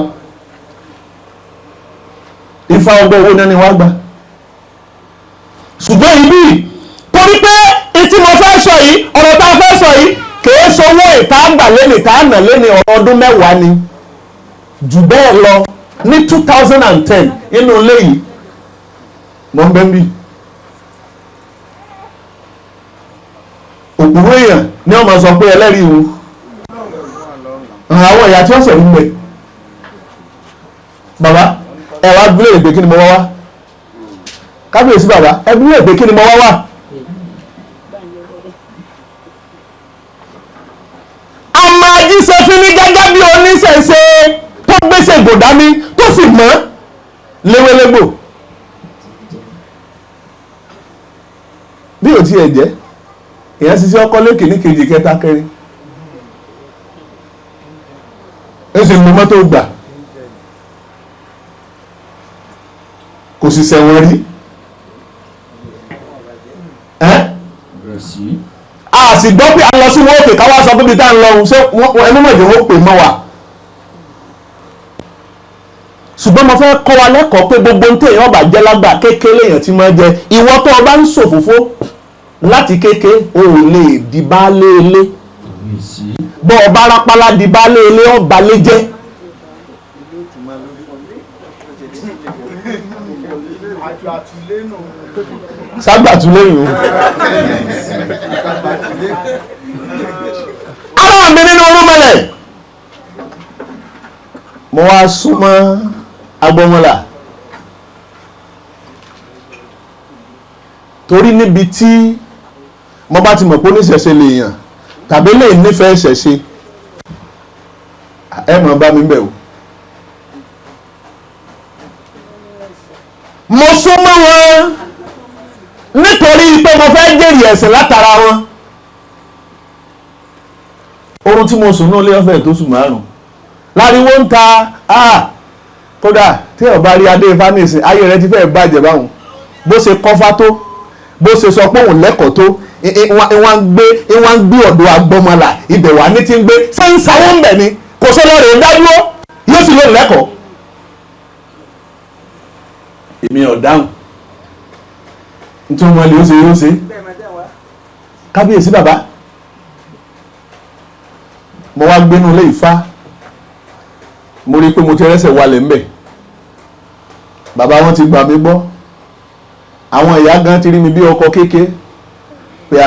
ifá ọgbọ́n owó náà ni wá gbà ṣùgbọ́n ibi torí pé etí mo fẹ́ sọ yìí ọ̀rọ̀ tá a fẹ́ sọ yìí kìí sọwọ́ ìta àgbà lẹ́nì tá a nà lẹ́nì ọ̀rọ̀ ọdún mẹ́wàá ni jù bẹ́ẹ̀ lọ ní 2010 inú ilé yìí mọ̀ ń bẹ́ ń bì òkúrú èèyàn ní ọmọ sọ pé ẹlẹ́rìí ìwú àwọn ìyá tí wọ́n sọ̀rọ̀ ń bẹ bàbá ẹ wá gbé lè pé kí ni mo wá wá kábíyèsí bàbá ẹ gbé lè pé kí ni mo wá wá. àmọ́ ajíṣẹ́fín ní gẹ́gẹ́ bí oníṣẹ̀ṣe tó gbèsè gòdámi tó sì mọ́ léwélégbò bí ò tiẹ̀ jẹ́ èèyàn ṣiṣẹ́ ọkọ lókè ní kejì kẹta kẹrin ó sì mú mọ́tò gbà kò sì sẹ̀wọ̀n rí a sì gbọ́ pé a lọ sí wọ́n òkè káwá sọ pé bí tá ń lọ ṣé ẹnu mọ̀jẹ̀ wọ́n pè mọ́ wa ṣùgbọ́n mo fẹ́ kọ́ wa lẹ́kọ̀ọ́ pé gbogbo ń tèèyàn bá jẹ́ lágbà kékeré èèyàn tí máa jẹ ìwọ tó o bá ń ṣòfófó láti kéke o ò lè di baálé ilé bọ́ ọ bá rápálá di baálé ilé ọba lé jẹ́ ságbàtúlẹ́yìn o ara mi nínú orúmọlẹ̀ mo wá súnmọ́ agbọmọlà torí níbi tí mo bá ti mọ̀ pé oníṣẹ̀ṣe lèèyàn tàbí lè nífẹ̀ẹ́ ṣẹ̀ṣe ẹ mọ̀ bá mi bẹ̀ o mo súnmọ́ wọn nítorí pé mo fẹ́ jèrè ẹ̀sìn látara wọn oorun tí mo sùn náà lé ọ̀fẹ́ tó sùn márùn láriwo ń ta kódà tí ọba rí adé ifá nìsín ayé rẹ ti fẹ́ bàjẹ́ báwọn bó ṣe kọ́fá tó bó ṣe sọ pé òun lẹ́kọ̀ọ́ tó ìwọ̀n ń gbé ọ̀dọ̀ agbọ́mọlà ibẹ̀ wà ní ti ń gbé ṣé ń sanwó ń bẹ̀ ni kò sọ́lọ́ rẹ̀ dádúró yóò sì lóun lẹ́kọ̀ọ́ èmi ò dáhùn nítorí wọn lè ó ṣe yóò ṣe kábíyèsí bàbá mo wá gbénú ilé Ifá mo rí i pé mo ti rẹ́sẹ̀ walẹ̀ ńbẹ̀ bàbá wọn ti gbà mí gbọ́ àwọn ìyá gan ti rí mi bí ọkọ kéke pé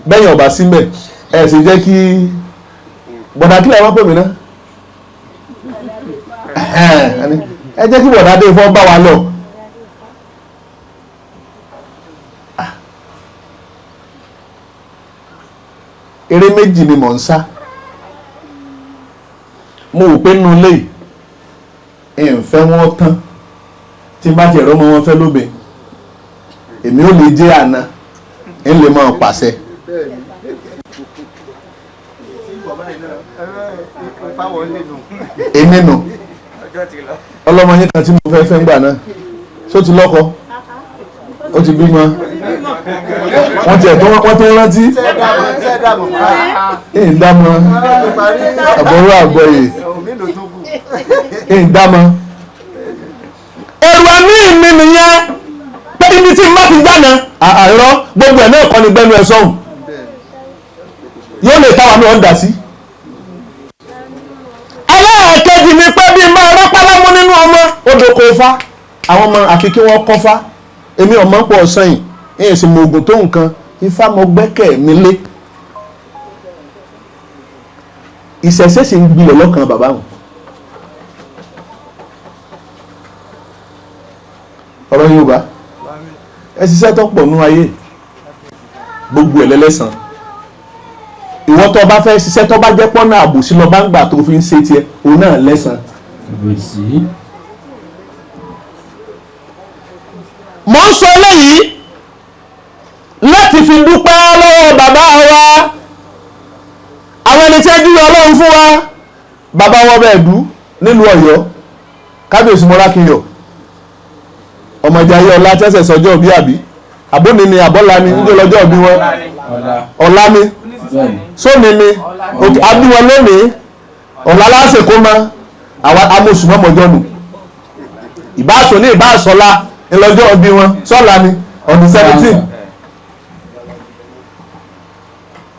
bẹ́yìn ọ̀bà síbẹ̀ ẹ̀ sì jẹ́ kí bọ̀dà kílẹ̀ wọ́n pè mí náà ẹ jẹ́ kí bọ̀dà dé fọ́ bá wa lọ. eré méjì ni mò ń sá mo wò pé nínú ilé ìfẹ́ wọn tán tí bá ti ẹ̀rọ mọ́ wọn fẹ́ lóbe èmi ò lè jẹ́ àná ń lè máa pàṣẹ. èmi nù ọlọ́mọ yín kan tí mo fẹ́ fẹ́ ń gbà náà ṣó ti lọ́kọ ó ti bímọ wọ́n tó rántí ìdámọ́ àbọ̀rọ̀ àgbọ̀yè ìdámọ́ ẹ̀rù àmì mi nìyẹn pé ibi tí má ti gbàna àìrọ́ gbogbo ẹ̀ náà kọ́ ni gbẹ́nu ẹ̀ sọ́hùn yóò lè táwa náà ń dà sí. ẹlẹ́ẹ̀kejì ni pé bí máa rọ́pálámú nínú ọmọ odò kò fa àwọn ọmọ àfi kí wọ́n kọ́ fa èmi ọmọ pọ̀ sẹ́yìn èyí sì mọ oògùn tó nǹkan Ifá mo gbẹ́kẹ̀ mi lé ìṣẹ̀ṣẹ̀ sì ń gbilẹ̀ lọ́kàn bàbá wọn. ọ̀rọ̀ Yorùbá ẹ ṣiṣẹ́ tó pọ̀ nú ayé gbogbo ẹ̀ lẹ́lẹ́sàn ìwọ tó bá fẹ́ ṣiṣẹ́ tó bá jẹ́ pọ́nà àbòsí lọ bá ń gbà tó fi ń ṣe tiẹ̀ òun náà lẹ́san. mo ń sọ eléyìí láti fi dúpẹ́ lọ́wọ́ bàbá wa àwọn ẹni tí ẹ júwe ọlọ́run fún wa bàbá wọn bẹ́ẹ̀ dú nílùú Ọ̀yọ́ kábíyèsí Mọ́rákìyọ̀ ọmọdé ayé ọlá tẹ́sẹ̀ sọjọ́ bí àbí àbóni ni àbọ́lá ni níjọ́ lọ́jọ́ bí wọn ọ̀la ni sóni ni àbí wọn lónìí ọ̀la láṣẹ kó mọ àwọn amóṣùmọ́mọ́jọ́ nù ìbáṣọ ní ìbáṣọlá ńlọ́jọ́ bí wọn sọ́la ni ọdún 17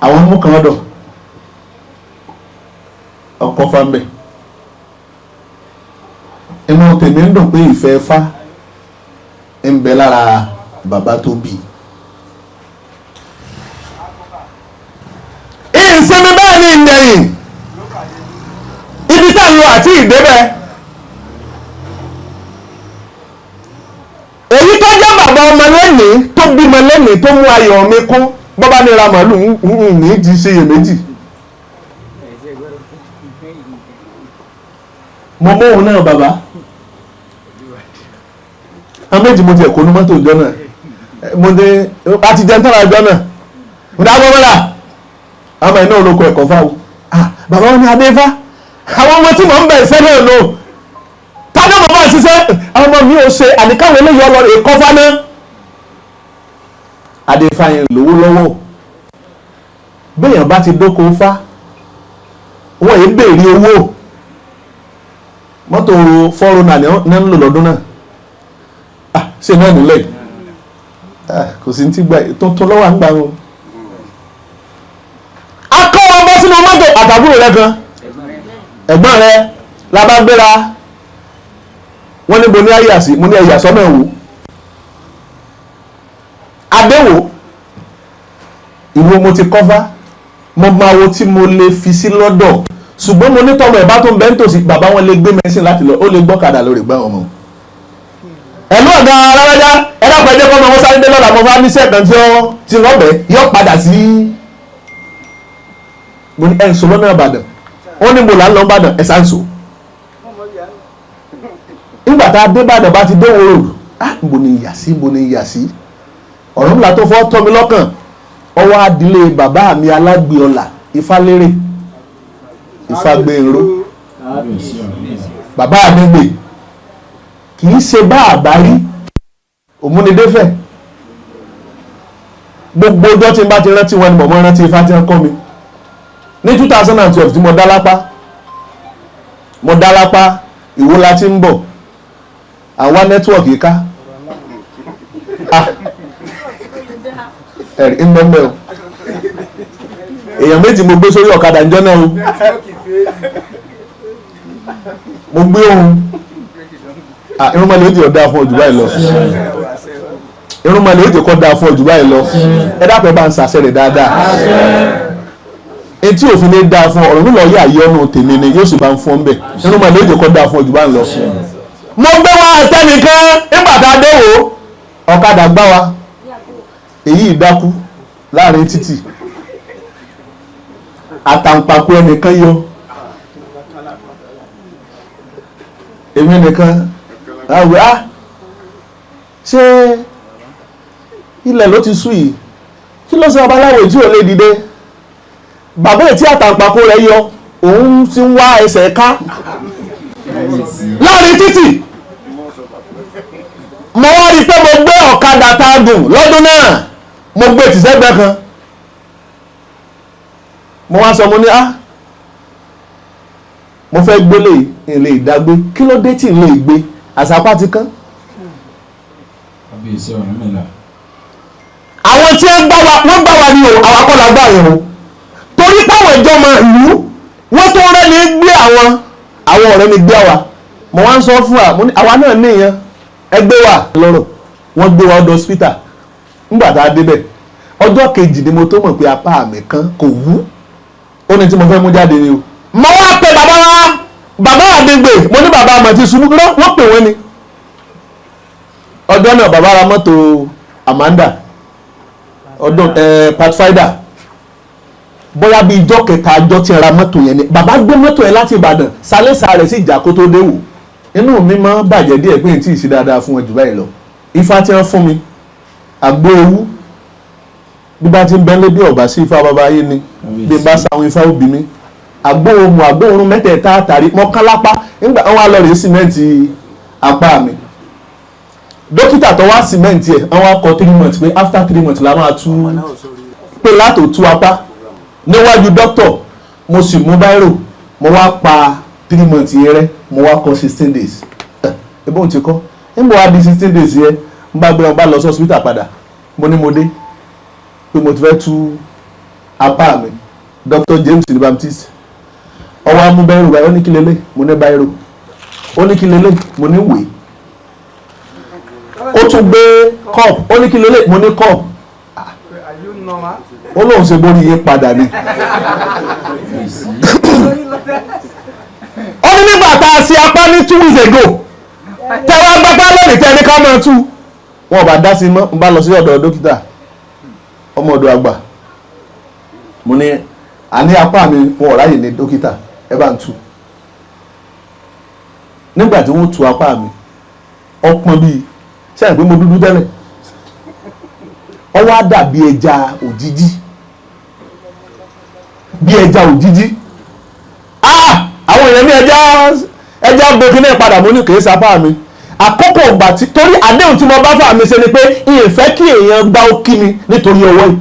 àwọn mú kan ọ̀dọ̀ ọkọ̀ fáńbẹ̀ inú tèmi ń dùn pé ìfẹ́ fá ń bẹ lára bàbá tó bí ìsinmi bẹ́ẹ̀ ni ìdẹ̀yìn ibi tá ń lọ àti ìdébẹ̀ èyí tó jẹ́ bàbá ọmọ lẹ́nìí tó bímọ lẹ́nìí tó mú ayọ̀ mi kún bọ́bá ní ra màálù ní ti ṣe iyèméjì mo mú òun náà bàbá àwọn méjì mo ti ẹ̀kọ́ ní mọ́tò ìjọ náà mo ní àti jẹun tọ́ra ìjọ náà mo dá gbọ́ mọ́lá àwọn ọmọ iná olóko ẹ̀kọ́ fáwọn bàbá wọn ní adéfá àwọn ọmọ tí mò ń bẹ̀ ṣẹ́ náà nù tájọ́ mọ̀ bá ṣiṣẹ́ àwọn ọmọ mi ò ṣe àníkàwé eléyìí ọlọ́run ẹ̀kọ́ fáná adéfá yẹn lówó lọ́wọ́ béèyàn bá ti dóko fá wọ́n yìí béèrè owó mọ́tò fọ́ọ̀rù náà ní ń lò lọ́dún náà ṣe náà nílẹ̀ kò sí ti gbà tuntun lọ́wọ́ à ń gbà wọn. akọ́ wọn bọ́ sínú mọ́tò àtàbúrò rẹ kan ẹ̀gbọ́n rẹ la bá gbéra wọ́n ní bo ní ayé àsì mo ní ẹ̀yà sọ́nà wò adéwò ìwo mo ti kọ́fà mo máa wo tí mo lè fi sí lọ́dọ̀ ṣùgbọ́n mo ní tọmọ ẹ̀ bá tó ń bẹ́ ń tòsí bàbá wọn lè gbé mẹ́sìn láti lọ ó lè gbọ́kadà lórí gbá ọmọ ẹ̀lú ọ̀gá arárájá ẹ̀dàpọ̀ ẹ̀jẹ̀ kọ́mọ wọn sáré dé lọ́la mo fá ní sẹ́ẹ̀kan tí wọ́n bẹ̀ yọ padà sí mo ní ẹ̀ǹsọ lọ́nà Ìbàdàn wọ́n ní mo là ń lọ Ìbàdàn ẹ̀ sáǹsọ nígbà tá a dé Ìbàdàn bá ti dé wòrò mo ní ìyà sí ọ̀rọ̀ ńlá tó fọ́ tọ́ mi lọ́kàn ọwọ́ adìlé bàbá mi Alágbèọlà Ifálérè Ifágbénró bàbá àdégbè kì í ṣe bá àbárí òmúnidéfẹ̀ gbogbo ọjọ́ tí n bá ti rántí wọn ni mọ̀mọ́ rántí Ifá tí wọ́n kọ́ mi ní 2012 tí mo dá lápá Ìwó la ti ń bọ̀ àwọn nẹ́tíwọ̀kì ká ẹ̀rí ń bẹ́ẹ̀ o èèyàn méjì mo gbé sórí ọ̀kadà ńjọ́ náà o mo gbé ohun irúnmọ̀lẹ́ ó jẹ́ ọ̀dá fún ọjọ́ báyìí lọ irúnmọ̀lẹ́ ó jẹ́ kọ́ dáa fún ọjọ́ báyìí lọ ẹ dápẹ́ bá ń sàṣẹ rẹ̀ dáadáa etí òfin lè dáa fún ọ̀rọ̀ nílò yà yọ ọ́nù tèmi ni yóò sì bá ń fún ọ́n bẹ̀ irúnmọ̀lẹ́ ó jẹ́ kọ́ dáa fún ọjọ́ báyìí lọ. mo gbé wọn àtẹnìkan nígbà tá a dé wò ọ̀kadà gbá wa èyí ìdákú láàrin títì àtàǹpàkò ẹnìkan yọ èmi nìkan àwẹ̀ ṣé ilẹ̀ ló ti sú yìí kí ló sọ babaláwo tí ò lè dìde bàbá ètí àtàǹpàkò rẹ̀ yọ òun ti ń wá ẹsẹ̀ ká láàrin títì mo wá rí i pé mo gbé ọ̀kadà tá a gùn lọ́dún náà mo gbé tìṣẹ́gbẹ́ kan mo wá sọ mo ní mo fẹ́ gbélé ilé ìdágbé kí ló dé tí ilé ìgbé àsápá ti kán. àwọn tí wọ́n gbá wa ní o àwọn akọ́lá gbá yẹn o torí páwọn ìjọba ìlú wọ́n tó rẹ́ ní gbé àwọn ọ̀rẹ́ ní gbé wa mo wá ń sọ fún wa àwa náà níyàn ẹgbẹ́ wa lọ́rọ̀ wọ́n gbé wa ọdọ hospital nígbà tá a débẹ̀ ọjọ́ kejì ni mo tó mọ̀ pé apá mi kan kò wú ó ní tí mo fẹ́ mú jáde ni o. mo wá pe bàbá àdégbè mo ní bàbá àmọ̀ ti ṣubú wọ́n pè wọ́n ni ọjọ́ náà bàbá ra mọ́tò Amanda ọdún Pathfinder bóyá bí ijọ́ kẹta ọjọ́ tí ń ra mọ́tò yẹn ni bàbá gbé mọ́tò yẹn láti Ìbàdàn sálẹ́sà rẹ̀ sì jà kó tó dé wò inú mi máa ń bàjẹ́ díẹ̀ pé n tí ì sí dáadáa fún wọn jù báyìí lọ ifá tí wọ́n fún mi àgbo owú bí bá ti ń bẹ́ńlé bí ọ̀bá sí ifá bàbá ayé ni bí bá sáwọn ifá òbí mi àgbo ohun àgbo orun mẹ́tẹ̀ẹ̀ta àtàrí mọ́kálápá nígbà wọn á lọ rèé símẹ́ǹtì apá mi dókítà tó wá símẹ́ǹtì ẹ̀ wọ́n á kọ 3 months pé after 3 months la máa tú pé látò tú apá níwájú dókítà mo sì mú báírò mo wá pa 3 months yẹn rẹ́ mo wá kọ 16 days ebó ń ti kọ́ níbo wá di 16 days yẹn n bá gbé wọn bá lọ sí hospital padà mo ní mo dé pé mo ti fẹ́ tú apá mi Dr. James the Baptist ọwọ́ amú báírò báyìí ó ní kí lélẹ̀ mo ní báírò ó ní kí lélẹ̀ mo ní wèé ó tún gbé cup ó ní kí lélẹ̀ mo ní cup ó lóun ṣe borí yín padà ni ó ní nígbà tá a ṣe apá ní 2 weeks ago tẹwàá gbapá lónìí tẹ ní ká máa tú wọn bá dá sí mọ́ n bá lọ sí ọ̀dọ̀ dókítà ọmọ ọ̀dọ̀ àgbà mo ní àní apá mi wọn ò ráyè ní dókítà ẹ bá ń tú nígbà tí wọ́n tú apá mi ọpọ́n bíi sẹ́yìn pé mo dúdú tẹ́lẹ̀ ọwọ́ á dà bí ẹja òjijì bí ẹja òjijì àwọn èèyàn ní ẹja gbókè náà padà mo ní kìí sapá mi àkókò ìgbà tí torí àdéhùn tí mo bá fà mí ṣe ni pé ìfẹ́ kí èèyàn gbá ó kí mi nítorí owó yìí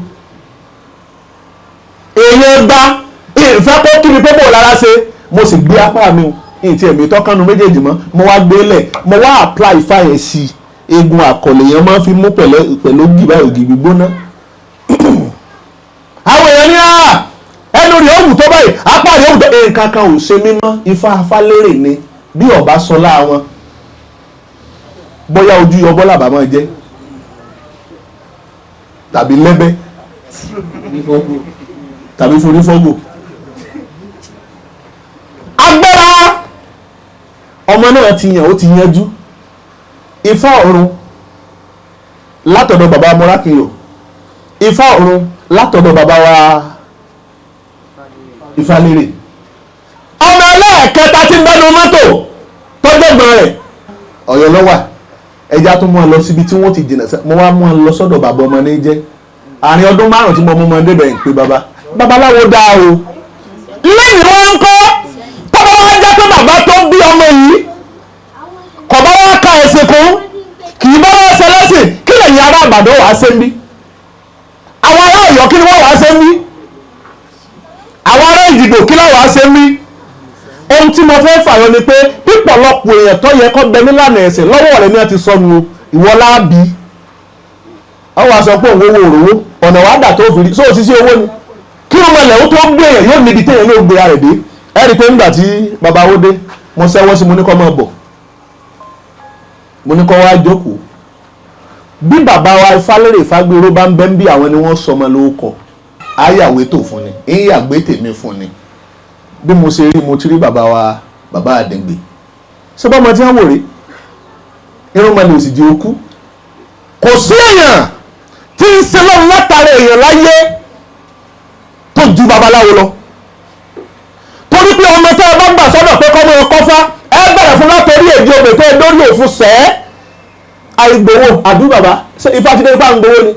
èèyàn gbá ìfẹ́ kó kí mi pé bò lára ṣe mo sì gbé apá mi ìtì ẹ̀mí tọ́kánu méjèèjì mọ́ mo wá gbé lẹ̀ mo wá apply fáyẹ̀ sí eegun àkọlẹ̀ yẹn máa fi mú pẹ̀lú ògì báyìí ògì gbígbóná àwọn èèyàn ní ẹnu rẹ̀ ó wù tó báyìí apá rẹ̀ ó wù tó nǹkan kan ò ṣe mímọ́ ifá afálérè ni bí ọba sọ láwọn bóyá ojú yọ bọ́lá bàmọ́ jẹ́ tàbí lẹ́bẹ́ tàbí forífọ́gò agbára ọmọ náà ti yàn ó ti yanjú ifá ọ̀run látọ̀dọ̀ bàbá mọ́rákìyò ifá ọ̀run látọ̀dọ̀ bàbá wa Ifálérè ọmọ ẹlẹ́ẹ̀kẹta tí ń bẹ́nu mọ́tò tó gbẹ̀gbọ́n rẹ̀ Ọ̀yọ́ ló wà ẹja tó mú ọ lọ síbi tí wọ́n ti jìnà mo wá mú ọ lọ sọ́dọ̀ bàbá ọmọ ní jẹ́ àárín ọdún 5 tí mo mú ọmọ débẹ̀ ń pé babaláwo dá o lẹ́yìn wọn ń kọ́ tọ́ba wá jẹ́ pé bàbá tó bí ọmọ yìí kọ̀ bá wá ka ẹ̀sìn kún kì í bá wá ṣe lẹ́sìn kí lẹ́yìn ará Ìbàdàn wàá ṣe ń bí àwọn ará Ọ̀yọ́ kí ni wọ́n wàá ṣe ń bí àwọn ará Ìdìbò kí láwàá ṣe ń bí ohun tí mo fẹ́ fàyọ ni pé pípọ̀lọpọ̀ èèyàn tó yẹ kó bẹ nílànà ẹ̀sìn lọ́wọ́ rẹ̀ ni wọ́n ti sọnù ìwọ láàbí ọwọ́ aṣọ pé òun owó òrówó ọ̀nà wàá dà tó fi rí sóò sísí owó ni kí ọmọ ilẹ̀ ó tó gbé èèyàn yóò níbi téèyàn ló gbé ara rẹ̀ dé ẹ rí i pé nígbà tí bàbá ó dé mo ṣẹ́wọ́ sí mo ní kó máa bọ̀ mo ní kó wá jókòó bí bàbá wa Ifálérè Fágbéró bá ń bẹ́ ń bí àwọn ni wọ́n sọmọ lórúkọ ayàwé tó fún ni ìyàgbé tèmi fún ni bí mo ṣe rí mo ti rí bàbá wa bàbá Àdìngbè ṣé bọ́mọ tí wọ́n wò rí irun mọ́lẹ̀ òsì di okú kò sí èèyàn tí ń ṣe lọ́run látara èèyàn láyé tó ju babaláwo lọ torí pé ọmọ tẹ́ ẹ bá gbà sọ́dọ̀ pé kọ́mọ kọ́fá ẹ bẹ̀rẹ̀ fún látọrí èdè òbè tó ẹ lórí òfin sẹ́ẹ́ àìgbowó àbí bàbá ṣé ifá ti dé ipá ń gbowó ni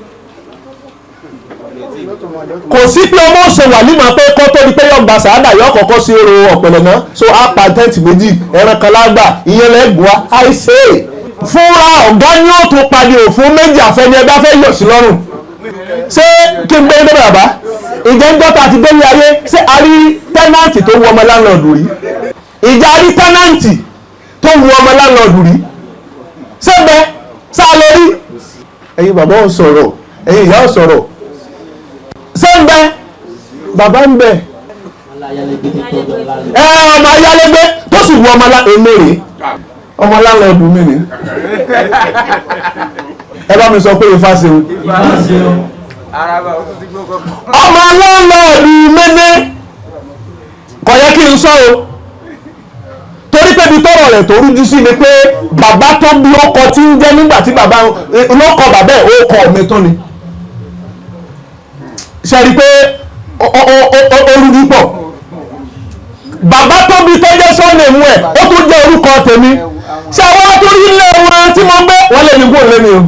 kò sí pé ọmọ ṣe wà nímọ̀ pé kó tó di pé yóò gba sàádà yóò kọ́kọ́ sí èrò ọ̀pẹ̀lẹ̀ náà so á pa tẹ́ǹtì méjì ẹran kan lágbà ìyẹn lẹ́gbọ̀n wa àìsè fúnra ọ̀gá ni ó tún padì òfin méjì àfẹni ẹgbẹ́ fẹ́ yọ̀ sí lọ́rùn ṣé kí n gbé ní bàbá ìjẹ́ ń dọ́ta àti délé ayé ṣé a rí tẹ́nàntì tó wu ọmọ láńlọ́ọ̀dù rí ìjà rí tẹ́nàntì tó wu ọmọ láńlọ́ọ̀dù rí ṣé bẹ́ẹ̀ sá lọ rí ẹ̀yin bàbá ò sọ̀rọ̀ ẹ̀yin ìyá ò sọ̀rọ̀ ṣé ń bẹ bàbá ń bẹ ọmọ ayálégbé tó sì wu ọmọ èmèrè ọmọ láńlọ́ọ̀dù mi ni ẹ bá mi sọ pé ifá ṣeun ọmọ láńlọ́ọ̀dù mẹ́nẹ́ kò yẹ kí n sọ o torí pé ibi tọ́rọ̀ rẹ̀ tó rújú sí ni pé bàbá tó bí ọkọ tí ń jẹ́ nígbà tí bàbá olókọ bàbá ẹ̀ ó kọ mi tó ni ṣe rí i pé olùdípọ̀ bàbá tóbi tó jẹ́ sọ́ọ̀nì mú ẹ̀ ó tún jẹ́ orúkọ tèmi ṣé àwọn àtúrí ilé wọn tí mo gbé wọ́n lè ní kó lé mi o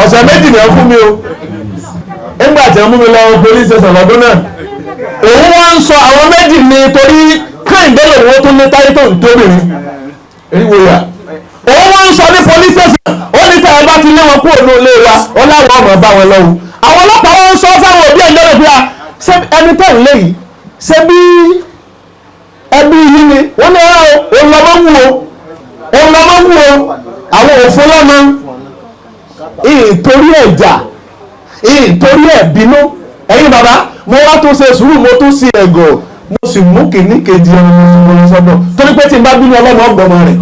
ọ̀sẹ̀ méjì ni ẹ fún mi o nígbà tí ẹ mú mi lọ police station lọ́dún náà òun wá ń sọ àwọn méjì ni torí káyìndé lòun tó ní táyé tó ń tóbìnrin ìwò yà òun wá ń sọ ní police station ó ní táyà bá ti lé wọn kúrò ní ilé wa ó láwọn ọmọ bá wọn lọ́wọ́ àwọn ọlọ́pàá wọn ń sọ fáwọn òbí ẹ̀jẹ̀ rẹ̀ pé a ṣé ẹni tẹ̀ ń lé yìí ṣé bí ẹbí yìí ni wọ́n ní òun lọ́mọ wù o àwọn òfin lọ́mọ ìtorí ẹ̀jà ìtorí ẹ̀bínú ẹ̀yin bàbá mo wá tó ṣe sùúrù mo tó sí ẹ̀gọ̀ mo sì mú kìíní kejì ọmọ sọ́dọ̀ torí pé tí n bá bínú ọlọ́mọ ọgbọ̀mọ rẹ̀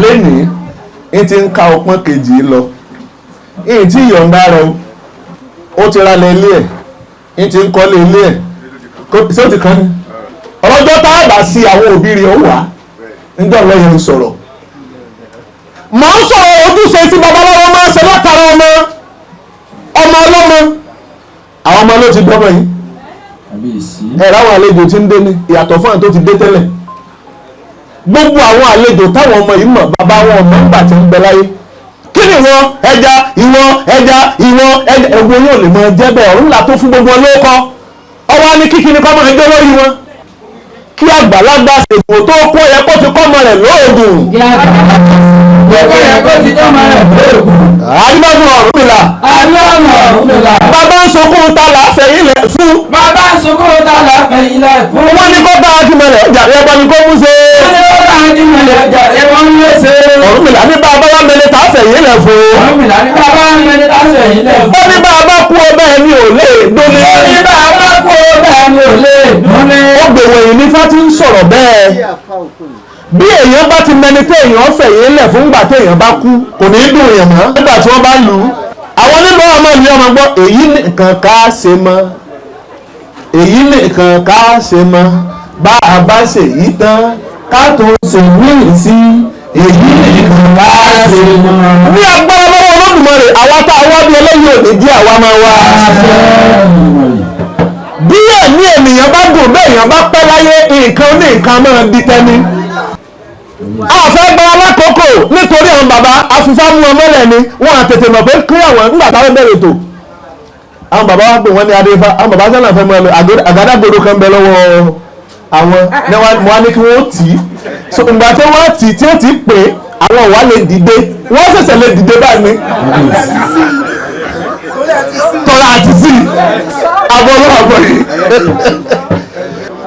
lénìí ń ti ń ka ọpọ́n kejì lọ ń tí ìyọ̀ǹda rẹ̀ ó ti ralẹ̀ ilé ẹ̀ ń ti ń kọ́lé ilé ẹ̀ ṣé ó ti kàn ní ọlọ́jọ́ tá a bá sí àwọn òbí rẹ̀ ó wà nígbà lọ́yẹ̀ ń sọ̀rọ̀ mọ̀ ń sọ̀rọ̀ ojúṣe tí babaláwo máa ń ṣe látara ọmọ ọlọ́mọ àwọn ọmọ ló ti gbọ́mọ yìí ẹ̀rọ àwọn àlejò tí ń dé ní ìyàtọ̀ fún àwọn tó ti dé tẹ́lẹ̀ gbogbo àwọn àlejò táwọn ọmọ yìí mọ̀ bàbá wọn ọmọ ńgbà tí ń bẹ láyé kí ni ìwọ ẹja ẹgbẹ́ yóò lè mọ jẹ́ bẹ́ẹ̀ ọ̀run là tó fún gbogbo olóòkọ ọwọ́ ní kíkiri kọ́mọ ẹgbẹ́ lórí wọn kí àgbàlagbà ṣègbò tó kó yẹ kó ti kọ́mọ rẹ̀ lóògùn. àdìbọ́sùn Ọ̀rúnmìlà. bàbá ń sunkún ta láfẹ̀ ilẹ̀ fún. wọ́n ní kó bá akímọ̀lẹ̀ ọjà rẹ̀ bọ́ ni kó mú ṣe. Ọ̀rúnmìlà ní bàbá wa mẹ́lẹ̀ tá fẹ̀ yín lẹ̀ fún. ó ní bàbá kú ọbẹ̀ ẹni ò lè dóni. ó gbèwò yìí ní fati ń sọ̀rọ̀ bẹ́ẹ̀ bí èèyàn bá ti mẹni pé èèyàn fẹ̀yìn lẹ̀ fún ìgbà tí èèyàn bá kú kò ní í dùn èèyàn mọ́ nígbà tí wọ́n bá lù ú àwọn nínú ọmọ ìlú ọmọ gbọ́ èyí nìkan ká ṣe mọ́ èyí nìkan ká ṣe mọ́ bá a bá ṣe yí tán ká tó ṣe wíì sí èyí nìkan ká ṣe mọ́. ní agbára lọ́wọ́ Olódùmarè àwa tá a wá bí eléyìí ò ní jẹ́ àwa máa wá. bí ẹ̀mí ènìyàn bá dùn bẹ́ẹ̀ èèyàn bá pẹ́ láyé nǹkan ní nǹkan máa di tẹ́ni. àfẹ́ gba alákòókò nítorí àwọn bàbá afúnfá mú ọmọ lẹ̀ ni wọ́n àtètè mọ̀ pé kí àwọn nígbà táwọn bẹ̀rẹ̀ tó. àwọn bàbá wa pè wọ́n ní adéfá àwọn bàbá sẹ́nà fẹ́ mọ́ ẹ lọ àgádágodo kan bẹ lọ́wọ́ àwọn ní wọ́n á ní kí wọ́n tì í. so ìgbà tí wọ́n tì í tí ó ti pè é àwọn ìwà lè dìde wọ́n ṣẹ̀ṣẹ̀ lè dìde báyìí tọ́lá àti sí abọ́lọ́wọ́ yìí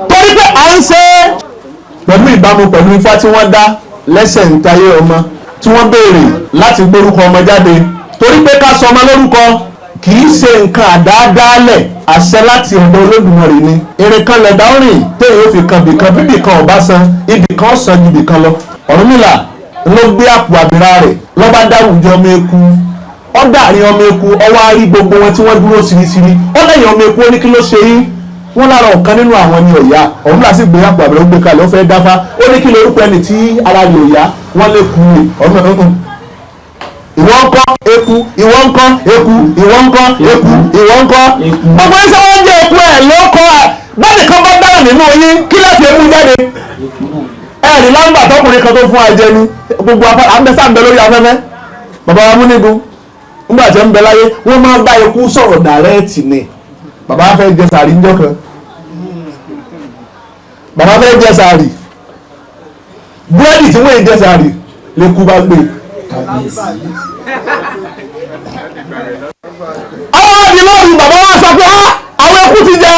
torí pé à ń ṣe pẹ̀lú ìbámu pẹ̀lú ifá tí wọ́n dá lẹ́sẹ̀ ntayé ọmọ tí wọ́n béèrè láti gbórúkọ ọmọ jáde torí pé ká sọ ọmọ lórúkọ kì í ṣe nǹkan àdáadáalẹ̀ àṣẹ láti ọ̀dọ̀ Olódùmarè ni èrè kan lẹ̀dá rìn téèyàn ó fi kan bìkan bíbì kan ọ̀bá san ibì kan sàn ju ibì kan lọ Ọ̀rúnmìlà ló gbé àpò àbírà rẹ̀ lọ́ba dáwùjọ ọmọ eku ọ̀dà àárín ọmọ eku ọwọ́ àárí gbogbo wọn tí wọ́n dúró sírísírí ọ̀lẹ́yìn ọmọ eku ó ní kí ló ṣe yín wọ́n lára ọ̀kan nínú àwọn ní ọ̀yá Ọ̀rúnmìlà sì gbé àpò àbírà ó gbé kalẹ̀ ó fẹ́ dáfá ó ní kí lorúkọ ẹni tí ara rẹ̀ ọ̀yá wọ́n lè kú ni ọmọ ìwọ ńkọ́ eku ìwọ ńkọ́ eku ìwọ ńkọ́ eku ìwọ ńkọ́ gbogbo ẹsẹ̀ wọn jẹ́ eku ẹ̀ lọ́kọ́ bẹ́ẹ̀ni kan bá dáhùn nínú yín kí láti eku jáde ẹ̀rì lámbà tọkùnrin kan tó fún ajẹ ni gbogbo àmẹ́sà ń bẹ lórí afẹ́fẹ́ bàbá wa Múnigun nígbà tí ń bẹ láyé wọ́n máa bá eku sọ̀rọ̀ dàrẹ́ẹ̀tì ni bàbá fẹ́ jẹ sàárì ńjọ́ kan bàbá fẹ́ jẹ sàárì búrẹ́dì tí wọ́n jẹ sàárì lẹ́kú bá gbé àwọn àdìlọ́rù bàbá wa sọ pé àwọn eku ti jẹ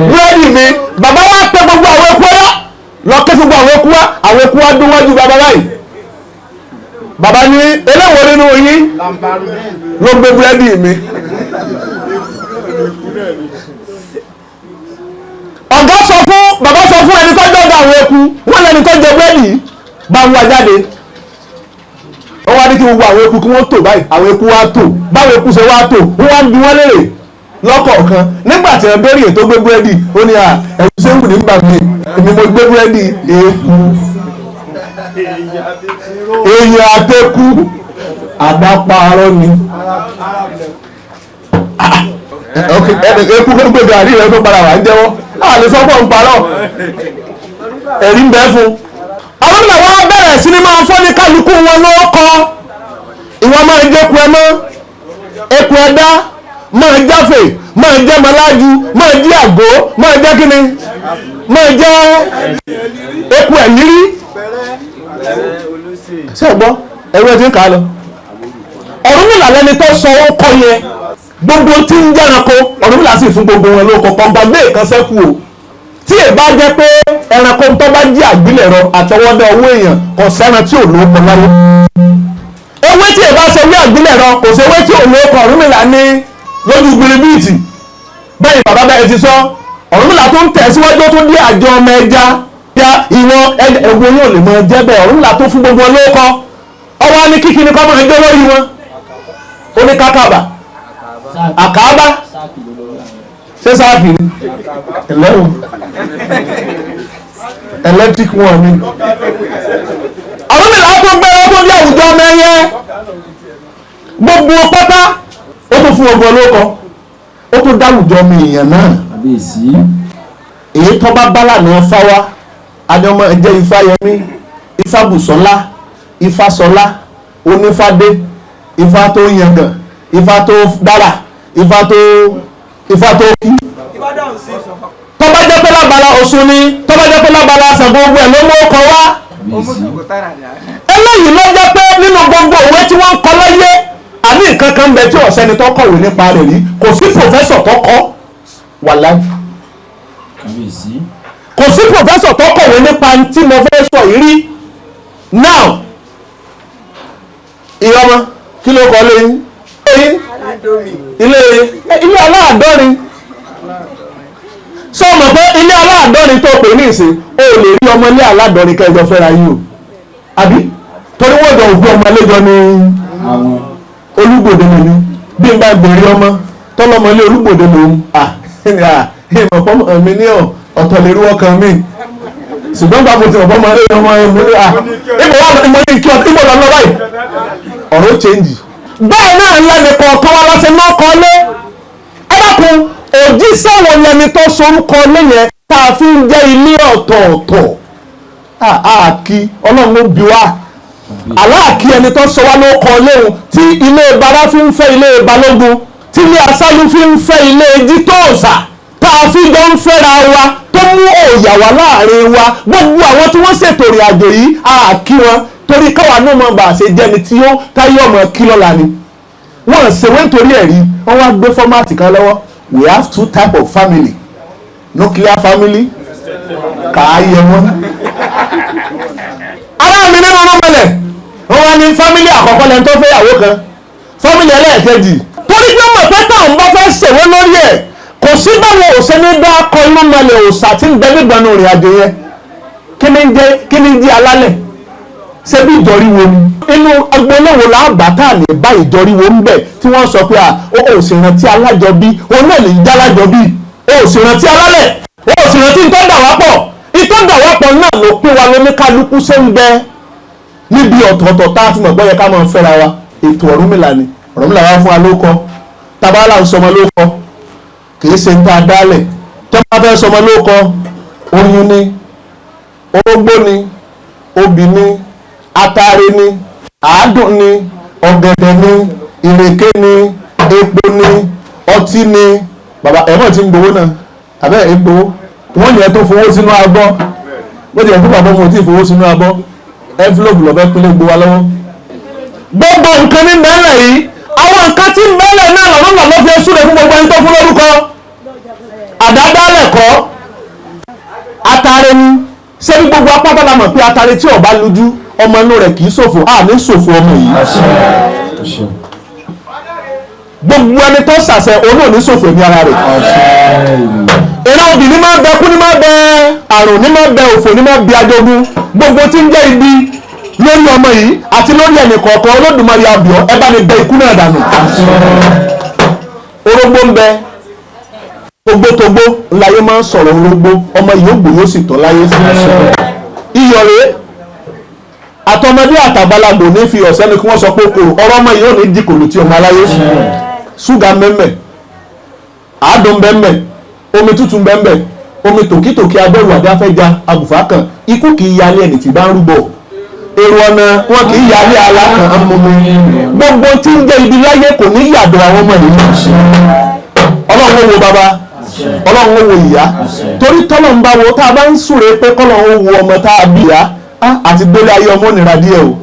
búrẹ́dì mi bàbá wa pẹ gbogbo àwọn eku ọyá lọ ké gbogbo àwọn eku wa dún wájú bàbá báyìí bàbá ní eléwo nínú yín ló gbé búrẹ́dì mi ọ̀gá sọ fún bàbá sọ fún ẹni tó jọ̀gá àwọn eku wọ́n lẹni tó jẹ búrẹ́dì bá ń wá jáde ó wá ní kí gbogbo àwọn eku kí wọ́n tò báyìí àwọn eku wá tò báwo eku ṣe wá tò wọ́n wá ń bi wọ́n léèrè lọ́kọ̀ọ̀kan nígbà tí wọ́n béèrè tó gbé búrẹ́dì ó ní ẹ̀rù ṣé ń wù nígbà mi èmi mo gbé búrẹ́dì eku èèyàn àtẹkù àdáparọ́ ni eku gbogbo gàrí rẹ tó padà wà ń jẹ́wọ́ a lè sọ pé òun parọ́ ẹ̀rí ń bẹ fún. àwọn ìlà wa bẹ̀rẹ̀ sí ni máa fọ́ ní kálukú wọn ló kọ́ ìwọ máa jẹ́ eku ẹ mọ́ eku ẹ̀dá máa jáfè máa jẹ́ malájú máa jẹ́ àgó máa jẹ́ kíni máa jẹ́ eku ẹ̀lírí ṣé ẹ gbọ́ ẹ̀rọ ẹ̀ ti ń kà á lọ. Ọ̀rúnmìlà lẹni tó sọ ó kọ́ yẹn gbogbo tí ń jẹ́ranko Ọ̀rúnmìlà sì fún gbogbo wọn lóko pọ̀ngbàgbé kan sẹ́kù o tí ẹ bá jẹ́ pé ẹranko tó bá jí àgbélẹ̀rọ àtọwọ́dá owó èèyàn kò sẹ́ran tí ò lóko láyé ewé tí ẹ bá ṣe wí àgbélẹ̀rọ kò sí ewé tí ò lóko Ọ̀rúnmìlà ní lójú gbiribiiti bẹ́ẹ̀ bàbá bẹ́ẹ̀ ti sọ Ọ̀rúnmìlà tó ń tẹ̀síwájú tó dé àjọ ọmọ ẹja ya ìwọ ẹgbẹ́ yóò lè mọ jẹ́ bẹ́ẹ̀ Ọ̀rúnmìlà tó fún gbogbo lóko ọwọ́ ní kíkiri kọ́ máa jẹ́ lórí wọn ó ní kákàbà àkàbà ṣé sáàkì ni ẹlẹ́wọ̀n electric one ni Ọ̀rúnmìlà tó gbé ọdún bí àwùjọ ọmọ ẹyẹ gbogbo pátá ó tó fún ọgbọ̀n lóko ó tó dáwùjọ ọmọ èèyàn náà èyí tó bá bálà ní fáwá adéọmọ ẹjẹ Ifáyẹmí Ifábùsọ́lá Ifásọlá Onífádé Ifá tó yangàn Ifá tó dára Ifá tó kí. tọ́ba jẹ́ pé lábala Ọ̀ṣun ni tọ́ba jẹ́ pé lábala Ṣàngó gbogbo ẹ̀ ló mú ọkọ̀ wá. eléyìí ló jẹ́ pé nínú gbogbo òwe tí wọ́n ń kọ láyé àní nǹkan kan bẹ tí ọ̀sẹ́ni tó kọ̀wé nípa rẹ̀ rí kò sí pòfẹ́sọ̀ tó kọ́ wàláì. kò sí pòfẹ́sọ̀ tó kọ̀wé nípa tí mo fẹ́ sọ yìí rí. now ìyá ọmọ kí ló kọ lẹ́yìn ilé aláàdọ́rin sọ mọ̀ pé ilé aláàdọ́rin tó pè ní ìsìn o lè rí ọmọ ilé aláàdọ́rin kẹjọ fẹ́ra yìí o àbí torí wọ́n jọ ògbó ọmọ ẹlẹ́jọ ní Olúgbòde mi bí n bá gbèrè ọmọ tọ́lọ́mọ ilé Olúgbòde lòun ìmọ̀pọ̀ mi ní ọ̀tọ̀ lè rí ọkàn mi ṣùgbọ́n bá mo ti mọ̀ pọ́nmọ́ ilé ọmọ ẹ̀mú ní ìbò wà ní mo ní kí ọtí ìbò lọ lọ báyìí ọ̀rọ̀ change. bẹ́ẹ̀ náà lẹ́nu kọ̀ọ̀kan wa lọ́sẹ̀ náà kọ́ lé ẹ̀dàkùn òjíṣẹ́ wo lẹni tó sorúkọ lé yẹn tá a fi ń jẹ́ ilé ọ̀tọ̀ọ̀tọ̀ àkí ọlọ́run ló bí wá aláàkí ẹni tó sọ wá ló kọ́ léwu tí ilé bara fi ń fẹ́ ilé balógun tí ilé asálú fi ń fẹ́ ilé jítóòsà tá a fi jọ ń fẹ́ra wa tó mú òòyà wá láàrin wa gbogbo àwọn tí wọ́n ṣètò ìrìn àjò yìí àkí wọn torí káwa náà mọ̀ bá a ṣe jẹ́ni tí ó táyé ọmọ kí lọ́la ni wọ́n ṣèwé nítorí ẹ̀rí wọ́n wá gbé fọ́mátì kan lọ́wọ́ we have two type of family nuclear family kàáyé wọn. ará mi nínú ọmọlẹ̀ wọ́n wá ní family àkọ́kọ́ lẹ́nu tó fẹ́ ìyàwó kan family ẹlẹ́ẹ̀kejì torí pé mọ̀ pé táwọn bá fẹ́ ṣèwé lórí ẹ̀ kò sí báwo òṣèlú dá akọ inú mọ̀lẹ̀ òòṣà tí ń bẹ nígbànú ìrìn àjò yẹn kí ni jẹ́ alálẹ̀ ṣé bí ìjọrí wo ni inú agbolówó làbàtà lè bá ìjọrí wo ń bẹ̀ tí wọ́n sọ pé ó sì rántí alájọbí òun náà lè já alájọbí ó sì rántí alálẹ̀ ó sì rántí ìtọ́dàwápọ̀ ìtọ́dàwápọ̀ náà ló pín wa lóní kálukú ṣé ń bẹ níbi ọ̀tọ̀ọ̀tọ̀ tá a ti mọ̀ gbọ́yẹ ká máa fẹ́ra wa ètò Ọ̀rúnmìlà ni Ọ̀rúnmìlà wá fún wa lóko tabalà ń sọmọ lóko kì í ṣe ń tá a dálẹ̀ tó bá fẹ́ sọmọ lóko oyún ni orógbó ni obì ni atare ni àádùn ni ọ̀gẹ̀dẹ̀ ni ìrèké ni epo ni ọtí ni bàbá ẹ̀mọ́ ti ń gbowó náà àbẹ́ ẹ̀ ń gbowó wọ́n ní ẹ tó fowó sínú abọ́ wọ́n ti ẹ̀ tó bàbá wọn ò tí ì fowó sínú abọ́ envelope lọ́fẹ́ pínlẹ̀ gbowó lọ́wọ́. gbogbo nǹkan ní mẹ́lẹ̀ yìí àwọn nǹkan tí mẹ́lẹ̀ náà lọ́nà lọ́ fi súre fún gbogbo ẹni tó fún lórúkọ àdádálẹ̀ kọ́ atare ni ṣé bí gbogbo apáta la mọ̀ pé atare tí ọba lójú ọmọ inú rẹ̀ kì í ṣòfò ní ṣòfò ọmọ yìí gbogbo ẹni tó ṣàṣẹ òun ò ní ṣòfò ní ara rẹ̀ ìran òbí ní máa bẹ kú ní máa bẹ àrùn ní máa bẹ òfò ní máa bẹ ajogun gbogbo tí ń jẹ́ ibi lórí ọmọ yìí àti lórí ẹnì kọ̀ọ̀kan Olódùmarè abíọ́ ẹ bá ní bẹ ikú náà dànù orógbó ń bẹ togbótogbó ńláyé máa ń sọ̀rọ̀ orógbó ọmọ yìí ó gbò yóò sì tọ́ láyé iyọ̀ rèé àtọmọdé àtàgbàlagbò ní fi ọ̀sẹ́ ni kí wọ́n sọ pé kòrò ọ̀rọ̀ ọmọ yìí ò ní di kòrò tí ọmọ aláyé ṣúgà mẹ́mẹ́ àádùn bẹ́ẹ̀ omi tútù bẹ́ẹ̀ omi tòkítòkí abẹ́rù àdáfẹ́já agùfà kan ikú kì í yálé ẹni tí bá ń rúbọ èrò ọ̀nà wọn kì í yálé alákan amúmi gbogbo tí ń jẹ́ ibi láyé kò ní yàdọ̀ àwọn ọmọ ìlú ọlọ́run wo bàbá ọlọ́run wo ìyá torí tọ́lọ́run bá wo tá a bá ń súre pé kọ́lọ́run wo ọmọ tá a bí ya àti gbélé ayé ọmọ nira díẹ̀ o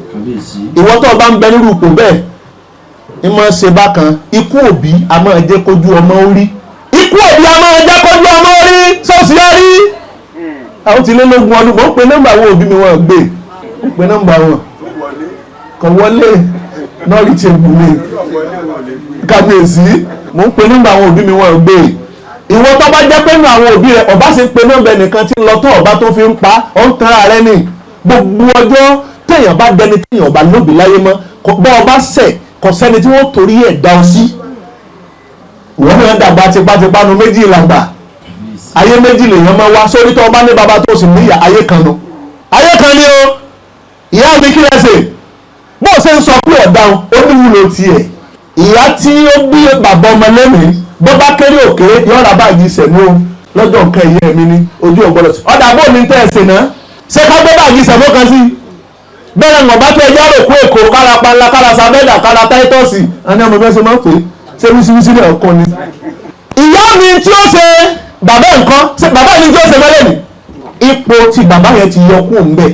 ìwọ tó o bá ń bẹ nírú ipò bẹ́ẹ̀ ń máa ṣe bákan ikú òbí a máa jẹ́ kójú ọmọ orí ikú òbí a máa jẹ́ kójú ọmọ orí sọ́ọ̀sì yá rí àwọn ti lé lógún ọdún mọ̀ ń pe nọ́mbà àwọn òbí mi wọ́n gbé ń pe nọ́mbà wọn kò wọlé nọ́ọ̀rì tí egbò mi kábíyèsí mò ń pe nọ́mbà àwọn òbí mi wọ́n gbé ìwọ tó bá jẹ́ pé nínú àwọn òbí rẹ̀ ọba ṣe ń pe nọ́mbà ẹnìkan tí ń lọ tó ọba tó fi ń pa ọ̀ ń tan ara rẹ̀ ní gbogbo ọjọ́ téèyàn bá dẹni téèyàn bá lóbi láyé mọ́ bọ́ ọba ṣẹ̀ kò sẹ́ni tí wọ́n torí ẹ̀ dá ọ sí wọ́n náà dàgbà tipátipá nu méjì làgbà ayé méjì lèèyàn máa wá sórí tó ọba ní baba tó sì níyà ayé kan nu ayé kan ni o ìyá mi kí lẹ́sẹ̀ bó o ṣe ń sọ pé ọ̀daràn ó ní wúlò tiẹ̀ ìyá tí ó bí bàbá ọmọ lẹ́mìí bó bá kéré òkèrè yọ̀ọ́ra báyìí sẹ̀mú lọ́jọ́ nǹkan ìyá mi ní ojú ọ̀gbọ́dọ̀ sí ọ̀dà bó mi tẹ̀ ẹ̀sìn náà ṣé ká gbé báyìí sẹ̀mú kan sí bẹ́ẹ̀ ni ọba tó ẹjọ́ rò kó èkó kára panla kára sábẹ́dà kára táítọ́ọ̀sì àní ọmọ bẹ́ẹ̀ ṣe máa ń pè é ṣé wíṣíwíṣí ní ọkọ ni. ìyá mi tí ó ṣe bàbá nǹkan ṣe bàbá mi tí ó ṣe mẹ́lẹ̀ ni ipò tí bàbá yẹn ti yọ kú ńbẹ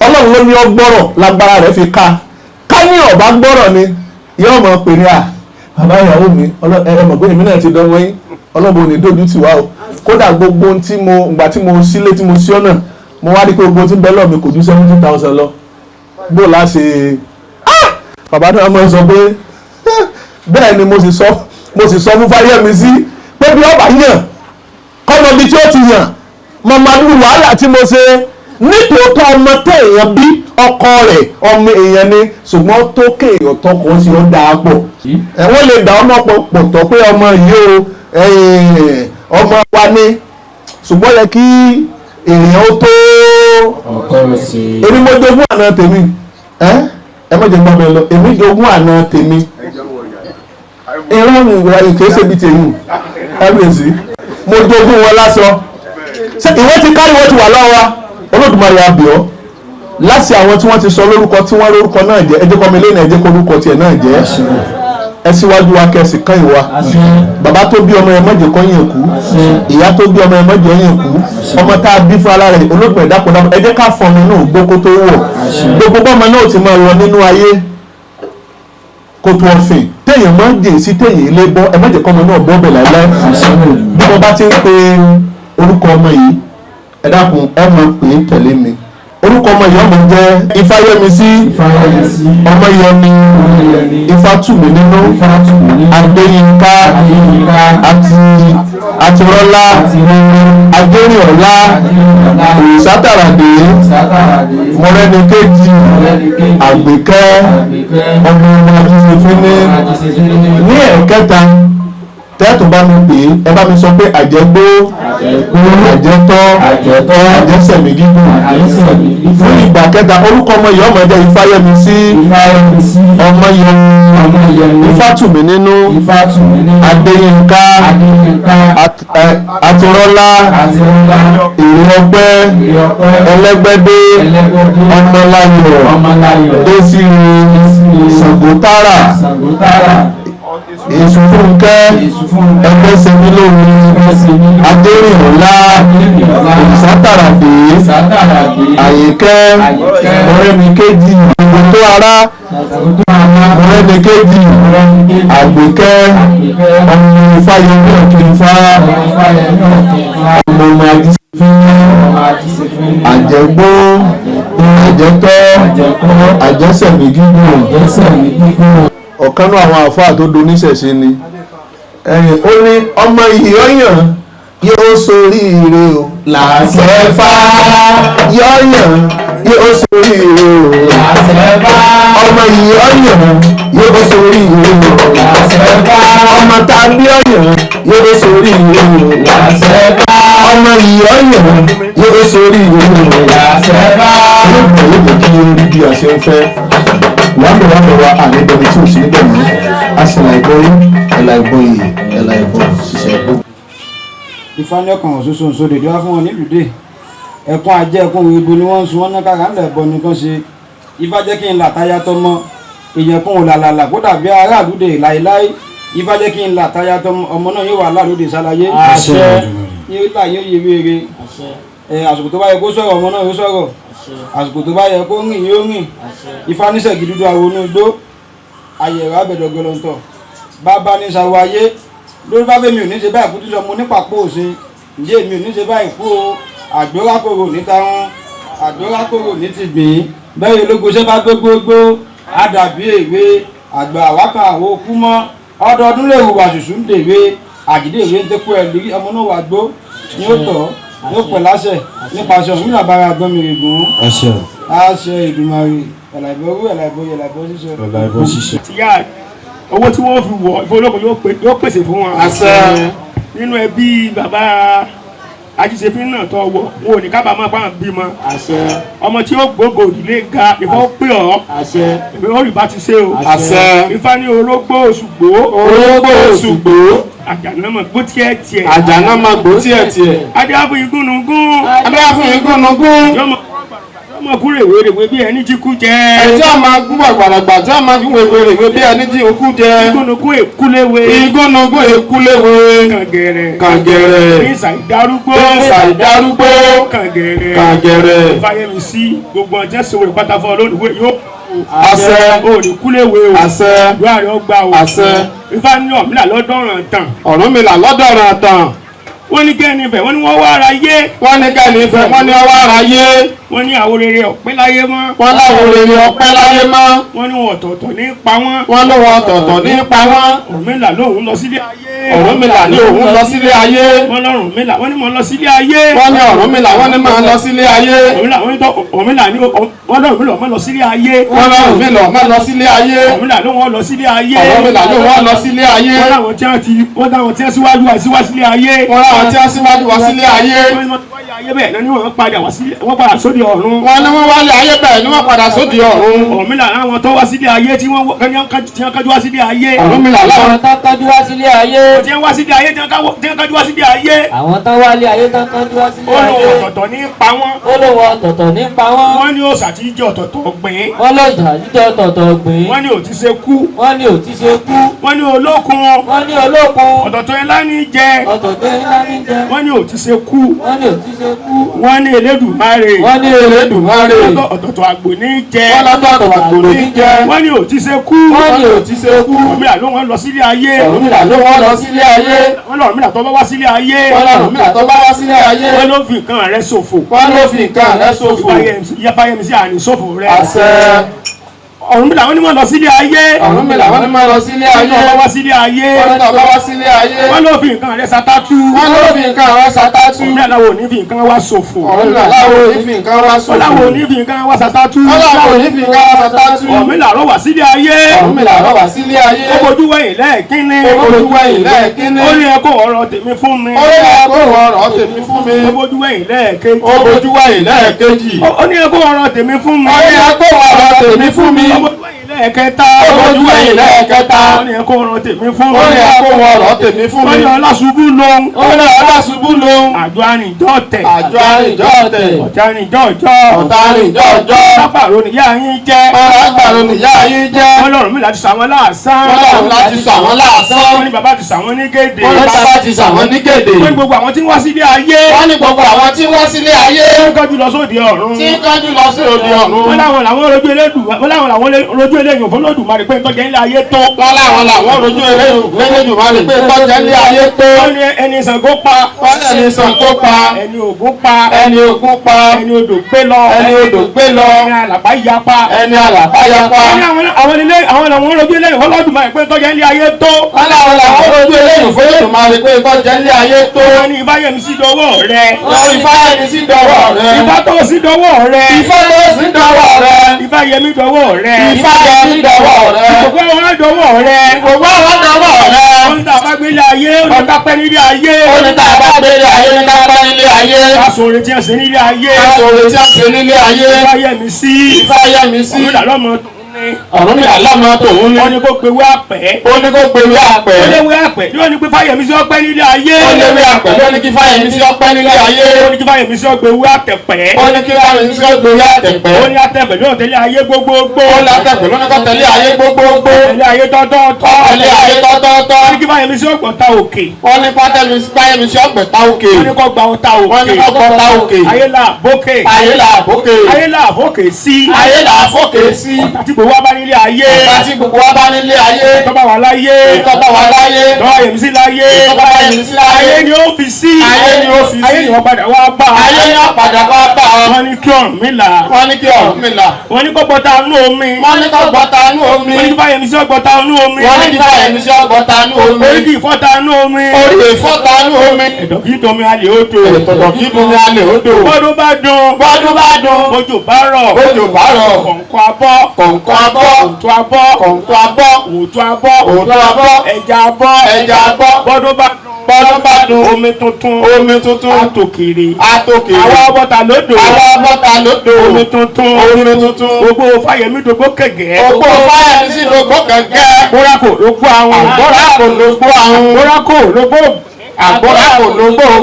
ọlọ́run ló ní ọ gbọ́rọ̀ lágbára rẹ̀ fi ká ní ọba gbọ́rọ̀ ni yóò mọ̀ pé ní bàbá ìyàwó mi ẹ mọ̀ pé èmi náà ti dánwó yín ọlọ́run ò ní dójú tì wá o kódà gbogbo tí mo ìgbà tí mo sílé tí mo sí ọ̀nà mo wá rí pé gbogbo tí ń bẹ lọ́ọ̀ mi kò ju 70,000 lọ bó láṣẹ bàbá náà mọ̀ sọ pé bẹ́ẹ̀ ni mo sì sọ fún Fáyẹ̀mí sí pé bí ọba yàn kọ́mọ bíi tí ó ti yàn mọ̀mọ́dún wàhálà tí mo ṣe nítòótọ́ ọmọ tẹ́ èèyàn bí ọkọ rẹ̀ ọmọ èèyàn ni ṣùgbọ́n tó kéèyàn tọkọ sí ó dáa pọ̀ wọ́n lè dá ọmọ pọ̀ tọ́ pé ọmọ yìí o ọmọ wa ni ṣùgbọ́n yẹ kí èèyàn ó tó èmi mo jogún àná tèmi ẹ má jẹ gbọ́n mi lọ èmi jogún àná tèmi ìrọ̀rùn ìwà kìí ṣe bí tèmi kábíyèsí mo jogún wọn lásán ìwé ti káríwó ti wà lọ́wọ́ wa Olódùmarè àbíọ́ láti àwọn tí wọ́n ti sọ lórúkọ tí wọ́n lórúkọ náà jẹ́ ẹjẹ́ kọ́mi lẹ́yìn ẹjẹ́ kó lórúkọ tiẹ̀ náà jẹ́ ẹ síwájú wa kẹsì kan ìwà bàbá tó bí ọmọ ẹ mọ́jẹ kọ́ yẹn kú ìyá tó bí ọmọ ẹ mọ́jẹ yẹn kú ọmọ tá a bí fún alára rẹ̀ Olódùmarè dákun ẹ jẹ́ ká fọmọ náà gbókó tó wọ̀ gbogbo bọ́mọ náà ti máa lọ nínú ayé kó tó ọ̀fìn téèyàn máa ń jìn sí téèyàn ilé bọ́ ẹ mọ́jẹ kọ́mọ náà bọ́ bẹ̀ láìláì bí wọ́n bá ti ń pe orúkọ ọmọ yìí ẹ dákun ẹ máa pè é tẹ̀lé mi orúkọ ọmọ yìí ọmọ jẹ́ Ifáyẹmisí Ọmọyẹmí Ifátùmí nínú Adéyínká Àtìrọ́lá Adérìọlá Sátàràdé Mọ́rẹ́nikẹ́jì Àgbékẹ́ ọmọ Ajíṣefíní ní ẹ̀kẹta tẹ́ẹ̀tù bá mi pè é ẹ bá mi sọ pé àjẹgbó àjẹtọ́ àjẹsẹ̀mí gígùn fún ìgbà kẹta orúkọ ọmọ yìí ọmọ jẹ́ Ifáyẹmisí Ọmọyẹmí Ifátùmí nínú Adéyínká Àtìrọ́lá Èrè Ọpẹ́ Ẹlẹ́gbẹ́dé Ọmọláyọ̀ Désiré Ṣàngótárà Èṣù Fúnkẹ́ Ẹgbẹ́sẹ̀mí lórí Adérìọlá Sátàràdé Àyíkẹ́ Mọ́rẹ́nikẹ́jì Tó ara Mọ́rẹ́nikẹ́jì Àgbékẹ́ ọmọ Ifáyẹmí Ọ̀kìnfà ọmọ Ajíṣefíní Àjẹgbó Àjẹtọ́ Àjẹsẹ̀mí gígùn ọ̀kan náà àwọn àfáà tó doníṣẹ̀ṣe ni ó ní ọmọ ìyọ́yàn yóò soríire o làṣẹfà yọ́yàn yóò soríire o làṣẹfà ọmọ ìyọ́yàn yóò soríire o làṣẹfà ọmọ tàbí ọ̀yàn yóò soríire o làṣẹfà ọmọ ìyọ́yàn yóò soríire o làṣẹfà yóò bọ̀ kí orí bí a ṣe ń fẹ́ wàá bọ̀ wá àlejò tí ò sí níbẹ̀ mọ́ a sì là ìgbọ́ yín. ẹ̀là ìbòyè ẹ̀là ìbò ṣiṣẹ́ ìbò. Ifá ní ọkàn òṣoṣo nsọdẹ ìdíwá fún wọn nílùú dé ẹkún ajé ẹkún ìbò ni wọ́n ń sun wọn náà kára ńlẹ̀ ẹ̀bọ nìkan ṣe. Ifá jẹ́ kí n là táyà tọmọ èèyàn kún òlàlàlà kó dàbí aráàlú dè láéláé. Ifá jẹ́ kí n là táyà tọmọ ọmọ náà yóò wà láàlóde ṣàlàyé. Yóò là yóò yẹ wéere. Àsìkò tó bá yẹ kó sọ̀rọ̀ ọmọ náà yóò sọ̀rọ̀. Àsìkò tó bá yẹ kó rìn yóò rìn. Ifá níṣẹ́ gidudu àwọn onúdó ayẹ̀rọ abẹ̀dọ̀gọlọ̀ntọ̀ bàbá ní sàwọ̀ ayé lórí bá fẹ́ mi ò ní ṣe báyìí kú tí sọ mo nípa pò òsín ǹjẹ́ mi ò ní ṣe báyìí kú o àgbórákòrò níta wọn àgbórákòrò ní ti gbìn bẹ́ẹ̀ ológun ṣẹ́ bá gbogbogbò àdàbí èwe àgbà àwákan àwọn okú mọ́ ọdọọdún lè hùwà ṣùṣù ń dèwe àgídé ìwé ń tẹ́kọ̀ ẹ̀ lórí ọmọ náà wà gbó ni ó tọ̀ yóò pẹ̀ láṣẹ nípasẹ̀ òun nígbà bára gbọ́n mi règùn àṣẹ Èdùmàrè ẹ̀làìbọ̀ ṣíṣe. tíyà owó tí wọ́n fi wọ̀ ìfowópamọ́ yóò pèsè fún wọn. nínú ẹbí bàbá ajíṣefín náà tọ́ wọ̀ wọn ò ní kábàámọ̀ pàmò bímọ. ọmọ tí ó gbogbo ìdílé ga ìfọ́ pé ọ́ ìfẹ́ ó rí bá ti ṣe o. Ifá ní orógbó Òṣùgbó àjànàmọ̀ gbó tiẹ̀. adéhàfún igúnnugún ọmọ kúrò ìwé bí ẹni jí kú jẹ. ẹjọ́ máa gún àgbàlagbà tí wọ́n máa fi wéwèrè bí ẹni jí okú jẹ. igúnnugún èkúléwé. kàngẹ̀rẹ̀. ìsàìdárúgbó. kàngẹ̀rẹ̀. Ifáyẹmísí gbogbo ọjọ́ sọ̀rọ̀ pátáfọ́ olódùwẹ̀ yóò. àṣẹ. òní kúléwé o. àṣẹ. ìlú àrẹ ọgbà o. àṣẹ. Ifá ní Ọ̀rúnmìlà lọ́dọ̀ọ̀ràn tán. wọ́n ní kẹ́ni ìfẹ́ wọ́n ní wọ́n wá ara yé. wọ́n ní ọwọ́ ara yé. wọ́n ní àwòrere ọ̀pẹ́ láyé mọ́. wọ́n láwòrere ọ̀pẹ́ láyé mọ́. wọ́n ní wọn ọ̀tọ̀ọ̀tọ̀ ní pa wọ́n. Ọ̀rúnmìlà lóhùn lọ sílé ayé. wọ́n ní Ọ̀rúnmìlà lọ sílé ayé. wọ́n ní Ọ̀rúnmìlà wọ́n ní mọ̀ lọ sílé ayé. Ọ̀rúnmìlà wọ́n ní máa lọ sílé ayé. Ọ̀rúnmìlà ní wọ́n lọ́rùnmìlà ọmọ lọ sílé ayé. Ọ̀rúnmìlà ló wọ́n lọ sílé ayé. wọ́n láwọn tí wọ́n síwájú wá sílé ayé. ayé bẹ́ẹ̀ náà ni wọ́n padà sóde ọ̀run. wọ́n ní wọ́n wálé ayé bẹ́ẹ̀ ni wọ́n padà sóde ọ̀run. Ọ̀rúnmìlà láwọn tó wá sílé ayé tí wọ́n kájú wá sílé ayé. Ọ̀rúnmìlà láwọn tó kájú wá sílé ayé. tí wọ́n wá sílé ayé tí wọ́n kájú wá sílé ayé. àwọn tó wálé ayé tó kájú wá sílé ayé. olówó ọ̀tọ̀ọ̀tọ̀ ní pa wọ́n. ọ̀tọ̀ọ̀tọ̀ ní pa wọ́n. wọ́n ní òòṣà tí jẹ́ ọ̀tọ̀ọ̀tọ̀ gbìn. wọ́n jíjẹ́ ọ̀tọ̀ọ̀tọ̀ gbìn. wọ́n ní òtí ṣe kú. wọ́n ní olókun. ọ̀tọ̀ọ̀tọ̀ ńlá ní jẹ. wọ́n ní òtí ṣe kú. wọ́n ní Elédùmarè. ọ̀tọ̀ọ̀tọ̀ àgbò ní jẹ. wọ́n ní òtí ṣe kú. Ọ̀rúnmìlà ló wọ́n lọ sílé ayé. wọ́n lọ́rùnmìlà tó bá wá sílé ayé. wọ́n ló fi nǹkan rẹ̀ ṣòfò. Ifáyẹmísí àní ṣòfò rẹ̀. Ọ̀rúnmìlà wọ́n ní wọ́n lọ sílé ayé. wọ́n ní ọba wá sílé ayé. wọ́n ló fi nǹkan rẹ̀ ṣàtàtú. Ọ̀rúnmìlà làwọn ò ní fi nǹkan wá ṣòfò. làwọn ò ní fi nǹkan wá sófò. Ọlọ́run ò ní fi nǹkan wá ṣàtàtú. Ọlọ́run ò ní fi nǹkan wá ṣàtàtú. Ọ̀rúnmìlà ló wá sílé ayé. Ọ̀rúnmìlà ló wá sílé ayé. Ó bojú wẹ̀yìn lẹ́ẹ̀kínní. Ó bojú wẹ̀yìn lẹ́ẹ̀kínní. Ó ní ẹ kó ọ̀rọ̀ tèmi fún mi. Ó ní ẹ kó ọ̀rọ̀ tèmi fún mi. Ó bojú wẹ̀yìn lẹ́ẹ̀kejì. Ó bojú wẹ̀yìn lẹ́ẹ̀kejì. Ó ní ẹ kó ọ̀rọ̀ tèmi fún mi. Ó ní ẹ kó ọ̀rọ̀ tèmi fún mi. Ó bojú wẹ̀yìn lẹ́ẹ̀kẹta. Ó bojú wẹ̀yìn lẹ́ẹ̀kẹta. Ó ní ẹ kó ọ̀rọ̀ tèmi fún mi. Ó ní ẹ kó ọ̀rọ̀ tèmi fún mi. Ó ní ọlásùbú lóhun. Ó ní ọlásùbú lóhun. Àjọ arìnjọ́ tẹ̀. Àjọ arìnjọ́ tẹ̀. Ọ̀tá arìnjọ́ ọjọ́. Ọ̀tá arìnjọ́ ọjọ́. Lápàrọ̀ nìyá yín jẹ́. Lápàrọ̀ nìyá yín jẹ́. Wọ́n lọ́rùn mi láti sàwọn láàsán. Wọ́n láti sàwọn láàsán. Wọ́n ní bàbá ti sàwọn ní gèdè. Wọ́n ní bàbá ti sàwọn ní gèdè. Wọ́n ní gbogbo àwọn tí ń wá sílé ayé. Wọ́n ní gbogbo àwọn tí ń wá sílé ayé. Wọ́n kájú lọ sóde ọ̀run. Tí ń kájú lọ sí òde ọ̀run. Wọ́n láwọn làwọn rojú eléyìn fún lódùmarè pé tọ́jà ilé ayé tó. Wọ́n láwọn làwọn rojú elédùmarè pé tọ́jà ilé ayé tó. Wọ́n ní ẹni Ṣàngó pa. Wọ́n ní ẹni Ṣàngó pa. Ẹni Ògún pa. Ẹni Ògún pa. Ẹni odò gbé lọ. Ẹni odò gbé lọ. Ẹni àlàpà yapa. Ẹni àlàpà yapa. Wọ́n ní àwọn làwọn rojú eléyìn fún lódùmarè pé tọ́jà ilé ayé tó. Wọ́n láwọn làwọn rojú eléyìn fún lódùmarè pé tọ́jà ilé ayé tó. Wọ́n ní Ifáyẹmísí dọwọ́ rẹ. Ifáyẹmísí dọwọ́ rẹ. Ifá tó sí dọwọ́ rẹ. Ifá tó sí dọwọ́ rẹ. Ifáyẹmí dọwọ́ rẹ. Ifáyẹmí dọwọ́ rẹ. Gbogbo àwọn dọwọ́ rẹ. Gbogbo àwọn dọwọ́ rẹ. Ó ní tá a bá gbélé ayé, ó ní tá a pẹ́ nílé ayé. Ó ní tá a bá gbélé ayé, ó ní tá a pẹ́ nílé ayé. Aṣọ̀rẹ́ tí a ṣe nílé ayé. Aṣọ̀rẹ́ tí a ṣe nílé ayé. Ifáyẹmísí. Ifáyẹmísí. Ọ̀rúnmìlà lọ́mọ tún ní. ni. Ọ̀rúnmìlà lọ́mọ tòun ni. Ó ní kó pe wé àpẹ́. Ó ní kó pe wé àpẹ́. Ó lé wé àpẹ́ ní ó ní pé Fáyẹ̀mísí ọpẹ́ nílé ayé. Ó lé wé àpẹ́ ló ní kí Fáyẹ̀mísí ọpẹ́ nílé ayé. Ó ní kí Fáyẹ̀mísí ọgbẹ́ wé àtẹ̀pẹ́. Ó ní kí Fáyẹ̀mísí ọgbẹ́ wé àtẹ̀pẹ́. Ó ní àtẹ̀pẹ́ ló tẹ̀lé ayé gbogbogbò. Ó ní àtẹ̀pẹ́ ló ní kó tẹ̀lé ayé gbogbogbò. Tẹ̀lé ayé tọ́tọ́tọ́. Tẹ̀lé ayé tọ́tọ́tọ́. Ó ní kí Fáyẹ̀mísí ọgbọ̀ta òkè. Ó ní Fáyẹ̀mísí ọgbẹ̀ta òkè. Ó ní kó gba ọta òkè. Ó ní kó gbọ́ta òkè. Ayé là bókè. Ayé là bókè. Ayé là bókè sí. Ayé là fòkè sí. Ọ̀tá tí gbogbo wa bá nílé ayé. Ọ̀tá tí gbogbo wa bá nílé ayé. Tọ́ba wà láyé. Tọ́ba wà láyé. Tọ́ba Fáyẹ̀mísí láyé. Tọ́ba Fáyẹ̀mísí láyé. Ayé ni ó fi sí. Ayé ni ó fi sí. Ayé ni wọ́n padà wá bá. Ayé ni wọ́n padà wá bá. Wọ́n ní kí Ọ̀rúnmìlà. Wọ́n ní kí Ọ̀rúnmìlà. Wọ́n ní kó gbọ́ta nú omi. Wọ́n ní kó gbọ́ta nú omi. Wọ́n ní kí Fáyẹ̀mísí ọgbọ́ta nú omi. Wọ́n ní kí Fáyẹ̀mísí ọgbọ́ta nú omi. Orí kì í fọ́ta nú omi. Orí kì í fọ́ta nú omi. Ẹ̀dọ̀ kì í domi alẹ́ odò. Ẹ̀tọ̀dọ̀ kì í domi alẹ́ odò. Bọ́dún bá dùn. Bọ́dún bá dùn. Bójò bá rọ̀. Bójò bá rọ̀. Kọ̀ǹkọ̀ abọ́. Kọ̀ǹkọ̀ abọ́. Òtún abọ́. Kọ̀ǹkọ̀ abọ́. Òtún abọ́. Òtún abọ́. Ẹja abọ́. Ẹja abọ́. Bọ́dún bá dùn. Bọ́dún bá dùn. Omi tuntun. Omi tuntun. Àtòkèrè. Àtòkèrè. Àwa ọbọ̀tà lódò. Àwa ọbọ̀tà lódò. Omi tuntun. Omi tuntun. Gbogbo Fáyẹ̀mí dògbò kẹ̀gẹ́. Gbogbo Fáyẹ̀mísí dògbò kẹ̀gẹ́. Bóràkò ló gbó àwọn. Bóràkò ló gbó àwọn. Bóràkò ló gbó. Àbóràkò ló gbó òkè.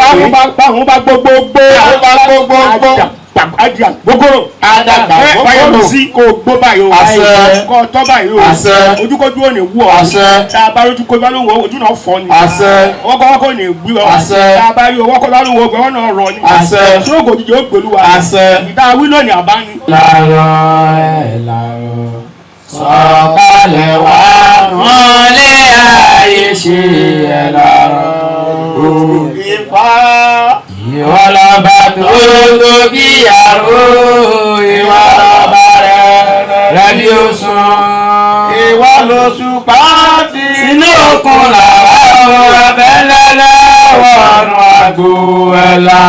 Báwọn bá gbogbogbò. Báwọn bá gbogbogbò. Àjà gbogbooro. Àdàgbà gbogbooro. Fáyẹ̀mísí kò gbó báyìí o. Àṣẹ. Kò tọ́ báyìí o. Àṣẹ. Ojúkójú ò ní wú ọ. Àṣẹ. Tá a bá lójúkójú bá ló wọ ojú náà fọ́ ni. Àṣẹ. Ọwọ́kọ́wọ́kọ́ ò ní gbé ọ. Àṣẹ. Tá a bá rí ọwọ́kọ́ bá ló wọ ọgbẹ́ wọn náà rọ ni. Àṣẹ. Ṣóògùn òjijì ó gbèlú wa. Àṣẹ. Ìta wí lónìí àbá ni. Làrọ̀ ẹ̀ làrọ̀ sọ̀kalẹ̀ wá wọ́n lé ayé ṣe ẹ̀ làrọ̀ Ifá. Ìwọ lọ́ba tó tóbi àrò, ìwọ lọ́ba rẹ̀ bí ó sùn. Ìwọ lóṣùpá tí sínú òkun làwọn abẹ́lẹ́lẹ́ wọnú àgò ẹ̀là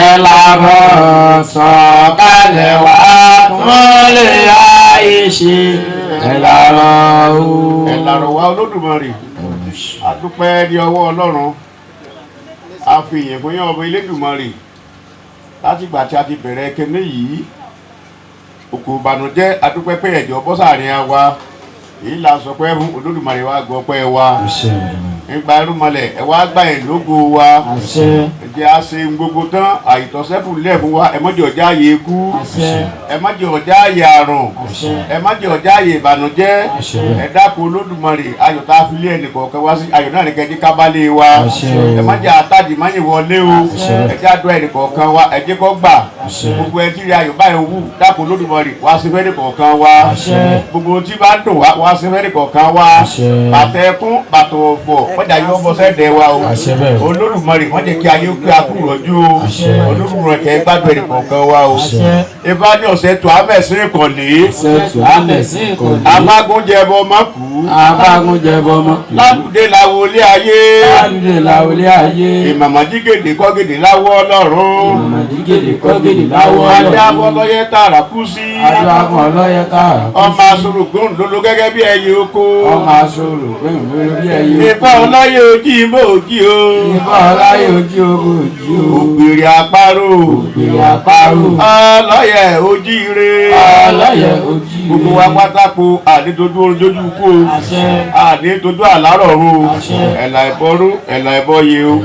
ẹ̀làrọ̀ sọ̀kalẹ̀ wá wọ́n lè ayé ṣe ẹ̀làrọ̀ o. Ẹ̀làrọ̀ wa Olódùmarè, a dúpẹ́ ní ọwọ́ Ọlọ́run, a fi ìyìn fún yín ọba Elédùmarè láti ìgbà tí a ti bẹ̀rẹ̀ kíní yìí. Òkò ìbànújẹ́ a dúpẹ́ pé ẹ̀jọ̀ bọ́ sáàrin wa, èyí là sọ pé fún Olódùmarè wa gbọ́ pé wa nígbà irúnmọlẹ̀ ẹ wá gbà yẹn lógo wa, ẹ jẹ́ a ṣe gbogbo tán àìtọ́sẹ́kù lẹ̀ fún wa, ẹ má jẹ́ ọjà ààyè ikú, ẹ má jẹ́ ọjà ààyè àrùn, ẹ má jẹ́ ọjà ààyè ìbànújẹ́, ẹ dákun Olódùmarè ayọ̀ tá a fi lé ẹnì kọ̀ọ̀kan wá sí ayọ̀ náà ní kẹ́jí kábàlẹ̀ wa, ẹ má jẹ́ àtàdì má yìn wọlé o, ẹ jẹ́ àdúrà ẹnì kọ̀ọ̀kan wa, ẹ jẹ́ kó gbà gbogbo ẹ tí rí ayọ̀ báyìí wù, dákun Olódùmarè wá sí fẹ́ẹ́ kọ̀ọ̀kan wa, gbogbo tí bá dùn wá sí fẹ́ẹ́ kọ̀ọ̀kan wa, bàtẹ̀kún bàtọ̀ ọ̀fọ̀ mọ̀jà yóò bọ́ sẹ́dẹ̀ wa o, Olódùmarè wọ́n jẹ́ kí ayé pé akúrọ̀jú o, Olódùmarè kẹ́ gbádùn ẹnì kọ̀ọ̀kan wa o. Ifá ní ọ̀sẹ̀ tó amẹ̀sìn ìkànnì, abágúnjẹbọ mọ́kù, lálùdé làwọlé ayé, ìmàmàjígèdè kọ́gèdè láwọ́ Ọlọ́run, adé abọ́lọ́yẹ tààrà kú sí, ọmọ asorògbòn lolo gẹ́gẹ́ bí ẹyẹ oko, Ifá ọláyé ojí ìmọ̀ òjì o, ògbèrè àparò, ọlọ́yẹ ojí ire, gbogbo wa pátákó àdédodo ojójú kú o, àdédodo àlárọ̀run o, ẹ̀là ìbọrú ẹ̀là ìbọyè o.